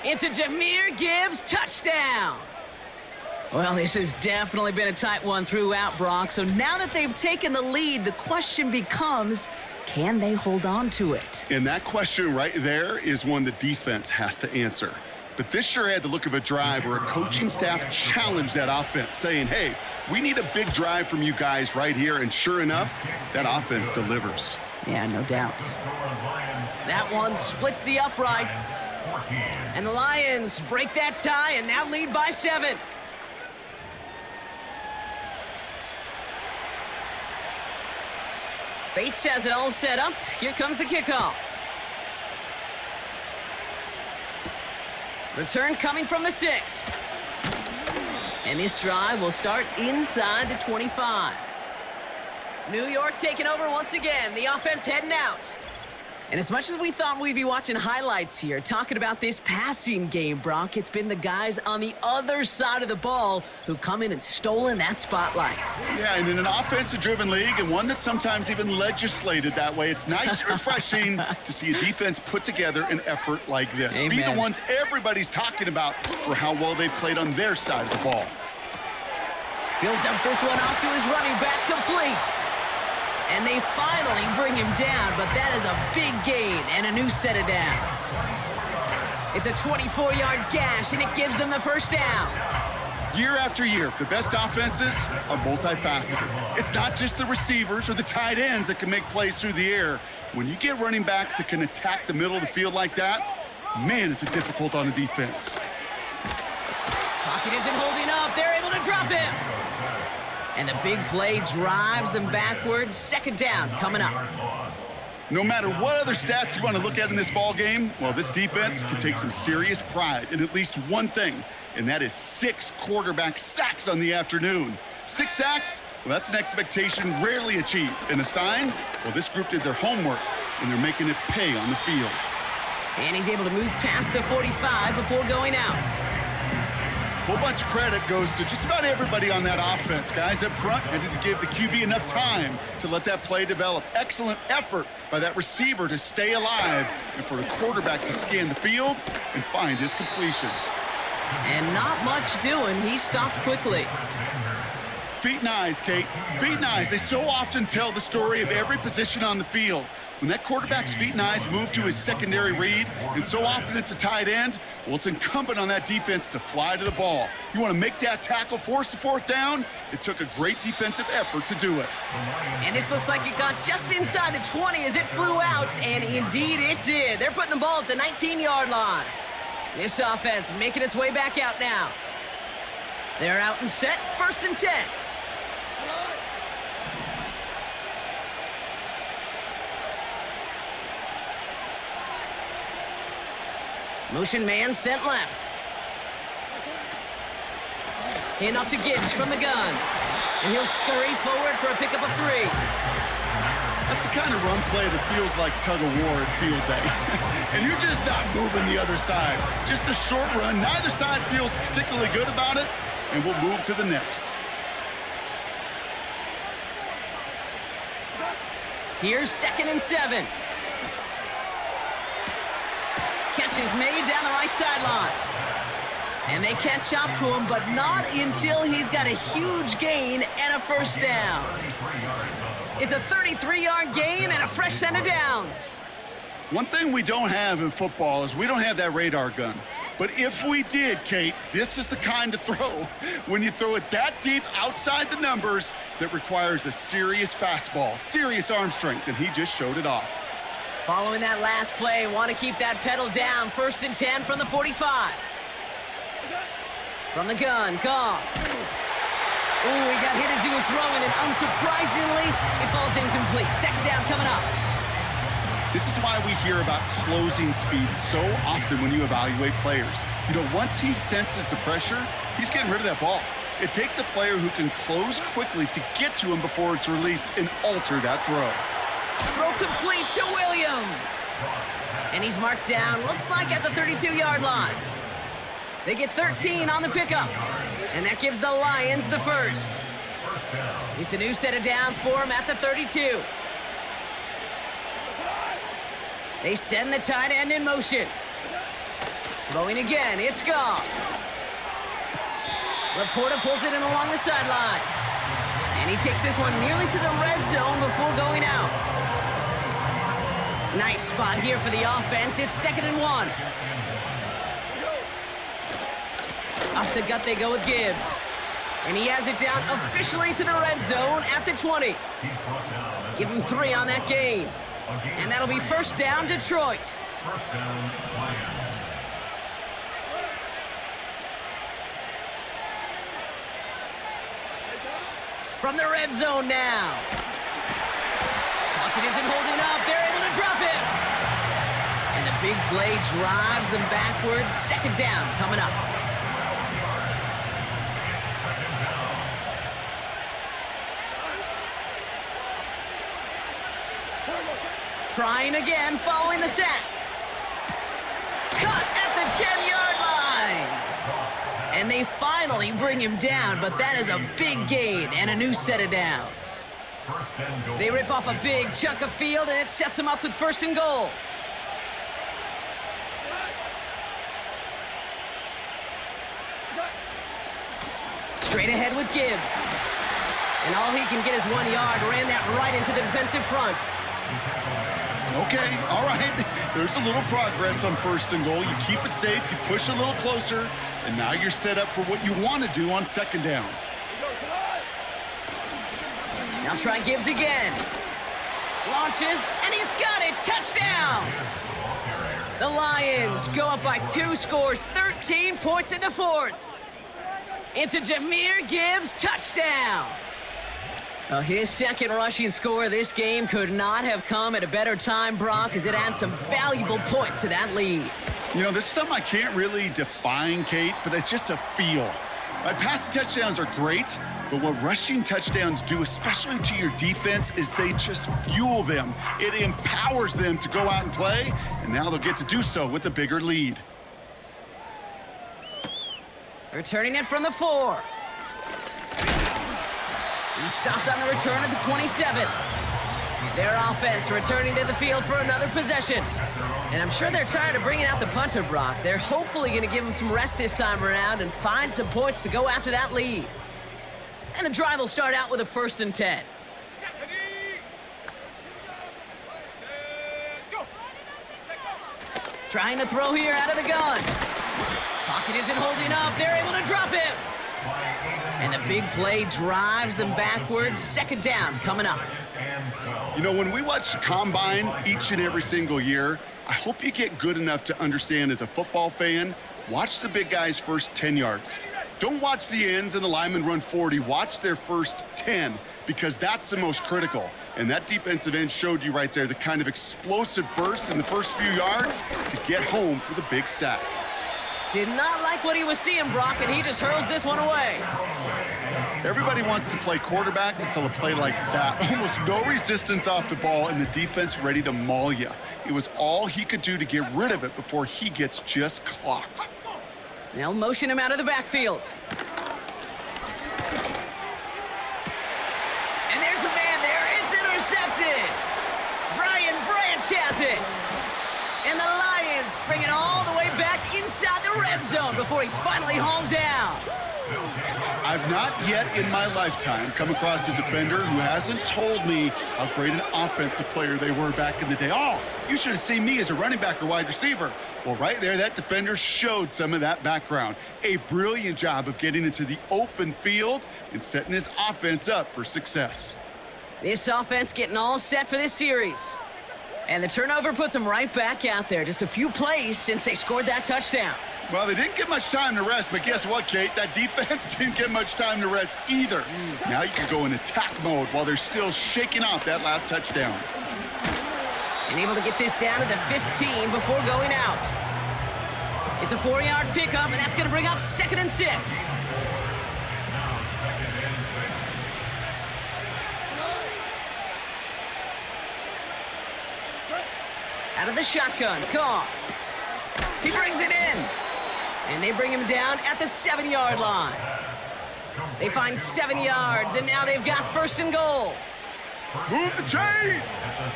It's a Jahmyr Gibbs touchdown. Well, this has definitely been a tight one throughout, Brock. So now that they've taken the lead, the question becomes, can they hold on to it? And that question right there is one the defense has to answer. But this sure had the look of a drive where a coaching staff challenged that offense, saying, hey, we need a big drive from you guys right here. And sure enough, that offense delivers. Yeah, no doubt. That one splits the uprights. And the Lions break that tie and now lead by 7. Bates has it all set up. Here comes the kickoff. Return coming from the 6. And this drive will start inside the 25. New York taking over once again. The offense heading out. And as much as we thought we'd be watching highlights here, talking about this passing game, Brock, it's been the guys on the other side of the ball who've come in and stolen that spotlight. Yeah, and in an offensive-driven league, and one that's sometimes even legislated that way, it's nice and refreshing to see a defense put together an effort like this. Amen. Be the ones everybody's talking about for how well they've played on their side of the ball. He'll dump this one off to his running back, complete. And they finally bring him down, but that is a big gain and a new set of downs. It's a 24-yard gash, and it gives them the first down. Year after year, the best offenses are multifaceted. It's not just the receivers or the tight ends that can make plays through the air. When you get running backs that can attack the middle of the field like that, man, is it difficult on a defense. Pocket isn't holding up. They're able to drop him. And the big play drives them backwards. Second down coming up. No matter what other stats you want to look at in this ball game, well, this defense can take some serious pride in at least one thing, and that is 6 quarterback sacks on the afternoon. 6 sacks? Well, that's an expectation rarely achieved. And a sign? Well, this group did their homework, and they're making it pay on the field. And he's able to move past the 45 before going out. A whole bunch of credit goes to just about everybody on that offense. Guys up front ready to give the QB enough time to let that play develop. Excellent effort by that receiver to stay alive and for the quarterback to scan the field and find his completion. And not much doing. He stopped quickly. Feet and eyes, Kate. Feet and eyes. They so often tell the story of every position on the field. When that quarterback's feet and eyes move to his secondary read, and so often it's a tight end, well, it's incumbent on that defense to fly to the ball. You want to make that tackle, force the fourth down? It took a great defensive effort to do it. And this looks like it got just inside the 20 as it flew out, and indeed it did. They're putting the ball at the 19-yard line. This offense making its way back out now. They're out and set, 1st and 10. Motion man sent left. Hand off to Gibbs from the gun. And he'll scurry forward for a pickup of 3. That's the kind of run play that feels like tug-of-war at field day. And you're just not moving the other side. Just a short run. Neither side feels particularly good about it, and we'll move to the next. Here's 2nd and 7. Catch is made down the right sideline. And they catch up to him, but not until he's got a huge gain and a first down. It's a 33-yard gain and a fresh set of downs. One thing we don't have in football is we don't have that radar gun. But if we did, Kate, this is the kind of throw, when you throw it that deep outside the numbers, that requires a serious fastball, serious arm strength, and he just showed it off. Following that last play, want to keep that pedal down. 1st and 10 from the 45. From the gun, Goff. Ooh, he got hit as he was throwing, and unsurprisingly, it falls incomplete. 2nd down coming up. This is why we hear about closing speed so often when you evaluate players. You know, once he senses the pressure, he's getting rid of that ball. It takes a player who can close quickly to get to him before it's released and alter that throw. Throw complete to Williams. And he's marked down, looks like at the 32-yard line. They get 13 on the pickup. And that gives the Lions the first. It's a new set of downs for him at the 32. They send the tight end in motion. Throwing again, it's Goff. Laporta pulls it in along the sideline. And he takes this one nearly to the red zone before going out. Nice spot here for the offense. It's 2nd and 1. Off the gut they go with Gibbs. And he has it down officially to the red zone at the 20. Give him 3 on that gain. And that'll be 1st down, Detroit. 1st down, Lions. From the red zone now. Pocket Pocket isn't holding up. They're able to drop it. And the big play drives them backwards. Second down coming up. Trying again following the sack. Cut at the 10-yard line. And they finally bring him down, but that is a big gain and a new set of downs. They rip off a big chunk of field, and it sets them up with first and goal. Straight ahead with Gibbs. And all he can get is 1 yard. Ran that right into the defensive front. Okay, all right. There's a little progress on first and goal. You keep it safe, you push a little closer, and now you're set up for what you want to do on second down. Now try Gibbs again. Launches, and he's got it. Touchdown! The Lions go up by 2 scores, 13 points in the fourth. It's a Jahmyr Gibbs touchdown. Well, his second rushing score of this game could not have come at a better time, Brock, as it adds some valuable points to that lead. You know, this is something I can't really define, Kate, but it's just a feel. My passing touchdowns are great, but what rushing touchdowns do, especially to your defense, is they just fuel them. It empowers them to go out and play, and now they'll get to do so with a bigger lead. Returning it from the 4. He stopped on the return at the 27. Their offense returning to the field for another possession. And I'm sure they're tired of bringing out the punter, Brock. They're hopefully going to give him some rest this time around and find some points to go after that lead. And the drive will start out with a 1st and 10. Trying to throw here out of the gun. Pocket isn't holding up. They're able to drop him. And the big play drives them backwards. Second down coming up. You know, when we watch the Combine each and every single year, I hope you get good enough to understand as a football fan, watch the big guys' first 10 yards. Don't watch the ends and the linemen run 40. Watch their first 10, because that's the most critical. And that defensive end showed you right there the kind of explosive burst in the first few yards to get home for the big sack. Did not like what he was seeing, Brock, and he just hurls this one away. Everybody wants to play quarterback until a play like that. Almost no resistance off the ball and the defense ready to maul you. It was all he could do to get rid of it before he gets just clocked. They'll motion him out of the backfield. And there's a man there. It's intercepted. Brian Branch has it. And the Lions bring it all the way back inside the red zone before he's finally hauled down. I've not yet in my lifetime come across a defender who hasn't told me how great an offensive player they were back in the day. Oh, you should have seen me as a running back or wide receiver. Well, right there, that defender showed some of that background. A brilliant job of getting into the open field and setting his offense up for success. This offense getting all set for this series. And the turnover puts them right back out there. Just a few plays since they scored that touchdown. Well, they didn't get much time to rest, but guess what, Kate? That defense didn't get much time to rest either. Now you can go in attack mode while they're still shaking off that last touchdown. And able to get this down to the 15 before going out. It's a 4-yard pickup, and that's going to bring up 2nd and 6. Out of the shotgun, Goff. He brings it in. And they bring him down at the 7-yard line. They find 7 yards, and now they've got 1st and goal. Move the chains!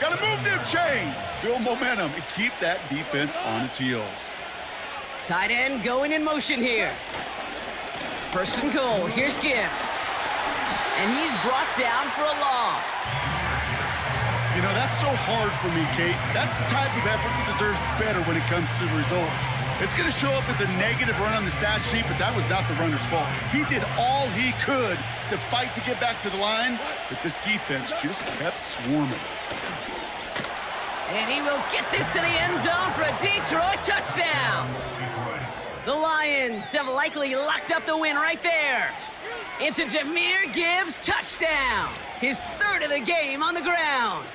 Gotta move them chains! Build momentum and keep that defense on its heels. Tight end going in motion here. 1st and goal. Here's Gibbs. And he's brought down for a loss. You know, that's so hard for me, Kate. That's the type of effort that deserves better when it comes to the results. It's going to show up as a negative run on the stat sheet, but that was not the runner's fault. He did all he could to fight to get back to the line, but this defense just kept swarming. And he will get this to the end zone for a Detroit touchdown. The Lions have likely locked up the win right there. It's a Jahmyr Gibbs touchdown, his 3rd of the game on the ground.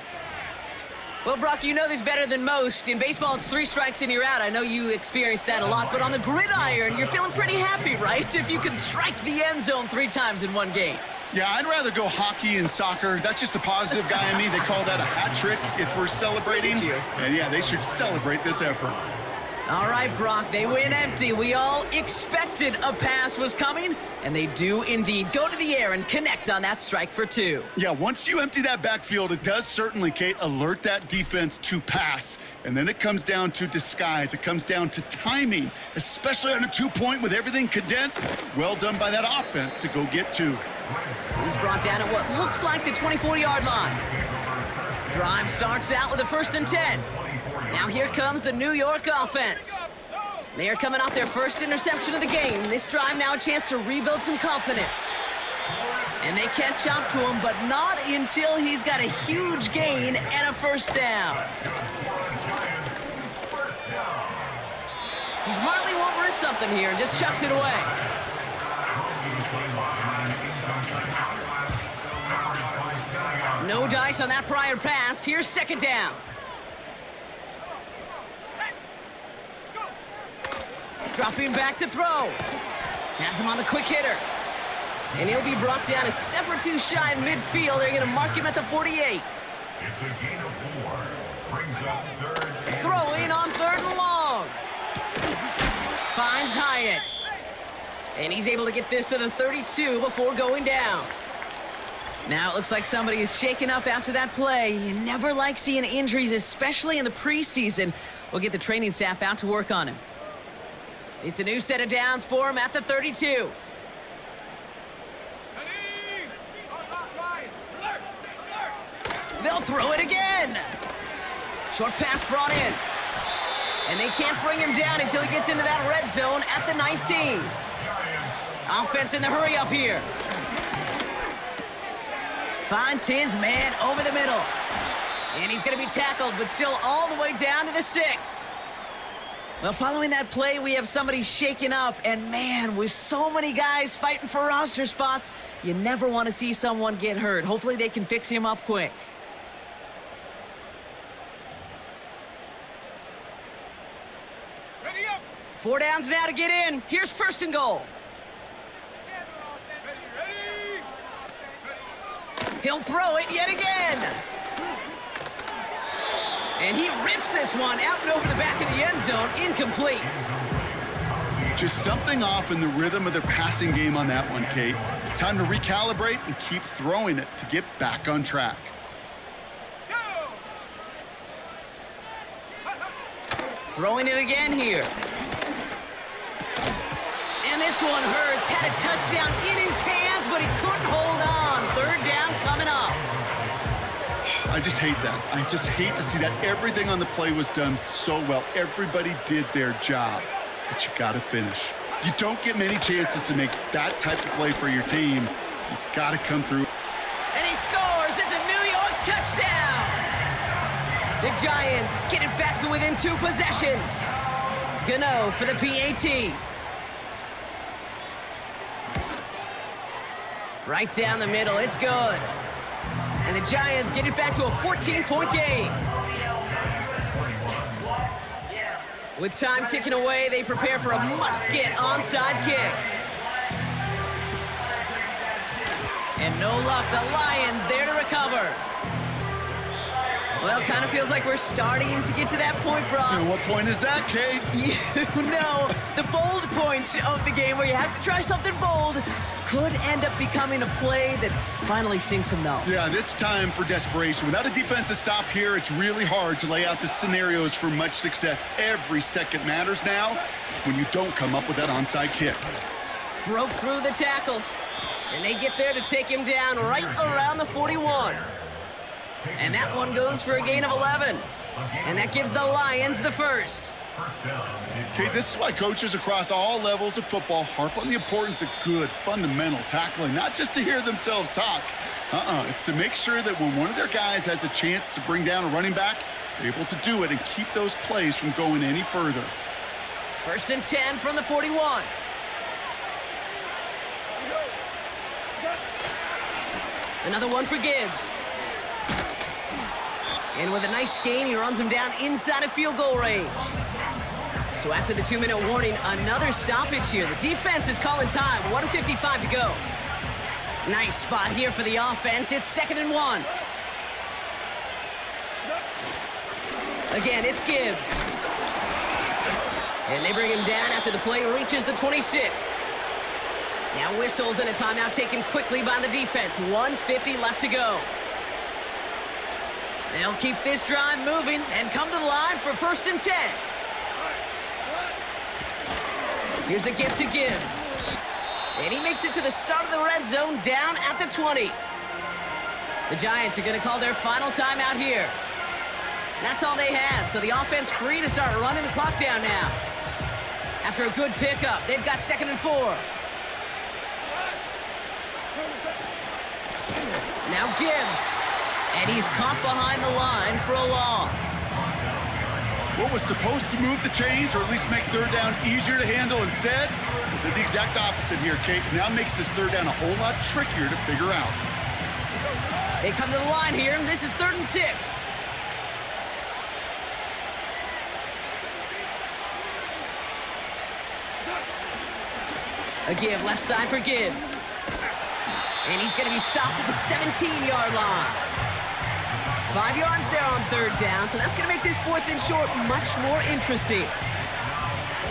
Well, Brock, you know this better than most. In baseball, it's 3 strikes and you're out. I know you experienced that a lot, but on the gridiron, you're feeling pretty happy, right? If you can strike the end zone 3 times in one game. Yeah, I'd rather go hockey and soccer. That's just the positive guy in me. They call that a hat trick. It's worth celebrating. And yeah, they should celebrate this effort. All right, Brock, they win empty. We all expected a pass was coming, and they do indeed go to the air and connect on that strike for 2. Yeah, once you empty that backfield, it does certainly, Kate, alert that defense to pass. And then it comes down to disguise. It comes down to timing, especially on a 2-point with everything condensed. Well done by that offense to go get 2. He's brought down at what looks like the 24-yard line. Drive starts out with a 1st and 10. Now here comes the New York offense. They are coming off their first interception of the game. This drive now a chance to rebuild some confidence. And they catch up to him, but not until he's got a huge gain and a 1st down. He's smartly won't risk something here and just chucks it away. No dice on that prior pass. Here's 2nd down. Dropping back to throw. Has him on the quick hitter. And he'll be brought down a step or 2 shy of midfield. They're going to mark him at the 48. It's a gain of 4. Brings up 3rd and Throwing on 3rd and long. Finds Hyatt. And he's able to get this to the 32 before going down. Now it looks like somebody is shaken up after that play. You never like seeing injuries, especially in the preseason. We'll get the training staff out to work on him. It's a new set of downs for him at the 32. They'll throw it again. Short pass brought in. And they can't bring him down until he gets into that red zone at the 19. Offense in the hurry up here. Finds his man over the middle. And he's going to be tackled, but still all the way down to the 6. Well, following that play, we have somebody shaken up. And, man, with so many guys fighting for roster spots, you never want to see someone get hurt. Hopefully they can fix him up quick. Ready up. 4 downs now to get in. Here's 1st and goal. He'll throw it yet again. And he rips this one out and over the back of the end zone, incomplete. Just something off in the rhythm of their passing game on that one, Kate. Time to recalibrate and keep throwing it to get back on track. Throwing it again here. And this one hurts. Had a touchdown in his hands, but he couldn't hold on. 3rd down coming up. I just hate that. I just hate to see that. Everything on the play was done so well. Everybody did their job, but you got to finish. You don't get many chances to make that type of play for your team. You got to come through. And he scores. It's a New York touchdown. The Giants get it back to within 2 possessions. Gano for the PAT. Right down the middle. It's good. And the Giants get it back to a 14-point game. With time ticking away, they prepare for a must-get onside kick. And no luck, the Lions there to recover. Well, kind of feels like we're starting to get to that point, Brock. And what point is that, Kate? You know, the bold point of the game where you have to try something bold could end up becoming a play that finally sinks them, though. Yeah, it's time for desperation. Without a defensive stop here, it's really hard to lay out the scenarios for much success. Every second matters now when you don't come up with that onside kick. Broke through the tackle, and they get there to take him down right around the 41. And that one goes for a gain of 11. And that gives the Lions the 1st. Okay, this is why coaches across all levels of football harp on the importance of good, fundamental tackling, not just to hear themselves talk. It's to make sure that when one of their guys has a chance to bring down a running back, they're able to do it and keep those plays from going any further. 1st and 10 from the 41. Another one for Gibbs. And with a nice gain, he runs him down inside of field goal range. So after the 2-minute warning, another stoppage here. The defense is calling time. 1:55 to go. Nice spot here for the offense. It's 2nd and 1. Again, it's Gibbs. And they bring him down after the play reaches the 26. Now whistles and a timeout taken quickly by the defense. 1:50 left to go. They'll keep this drive moving and come to the line for 1st and 10. Here's a gift to Gibbs. And he makes it to the start of the red zone down at the 20. The Giants are going to call their final timeout here. That's all they had, so the offense free to start running the clock down now. After a good pickup, they've got 2nd and 4. Now Gibbs. And he's caught behind the line for a loss. What was supposed to move the chains, or at least make 3rd down easier to handle instead, did the exact opposite here, Kate. Now makes this 3rd down a whole lot trickier to figure out. They come to the line here, and this is 3rd and 6. A give left side for Gibbs. And he's going to be stopped at the 17-yard line. 5 yards there on 3rd down, so that's going to make this 4th and short much more interesting.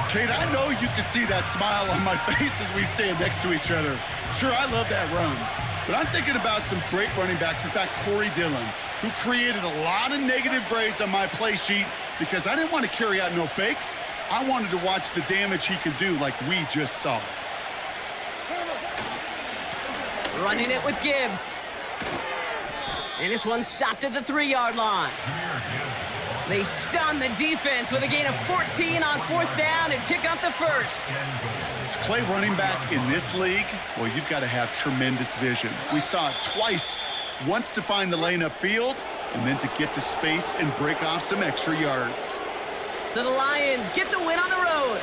Kate, I know you can see that smile on my face as we stand next to each other. Sure, I love that run, but I'm thinking about some great running backs. In fact, Corey Dillon, who created a lot of negative grades on my play sheet because I didn't want to carry out no fake. I wanted to watch the damage he could do like we just saw. Running it with Gibbs. And this one stopped at the 3-yard line. They stun the defense with a gain of 14 on 4th down and pick up the 1st. To play running back in this league, well, you've got to have tremendous vision. We saw it twice. Once to find the lane upfield, and then to get to space and break off some extra yards. So the Lions get the win on the road.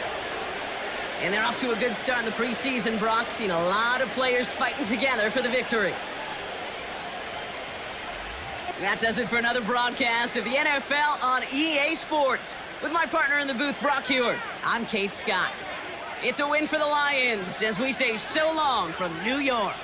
And they're off to a good start in the preseason, Brock. Seen a lot of players fighting together for the victory. That does it for another broadcast of the NFL on EA Sports. With my partner in the booth, Brock Hewitt, I'm Kate Scott. It's a win for the Lions as we say so long from New York.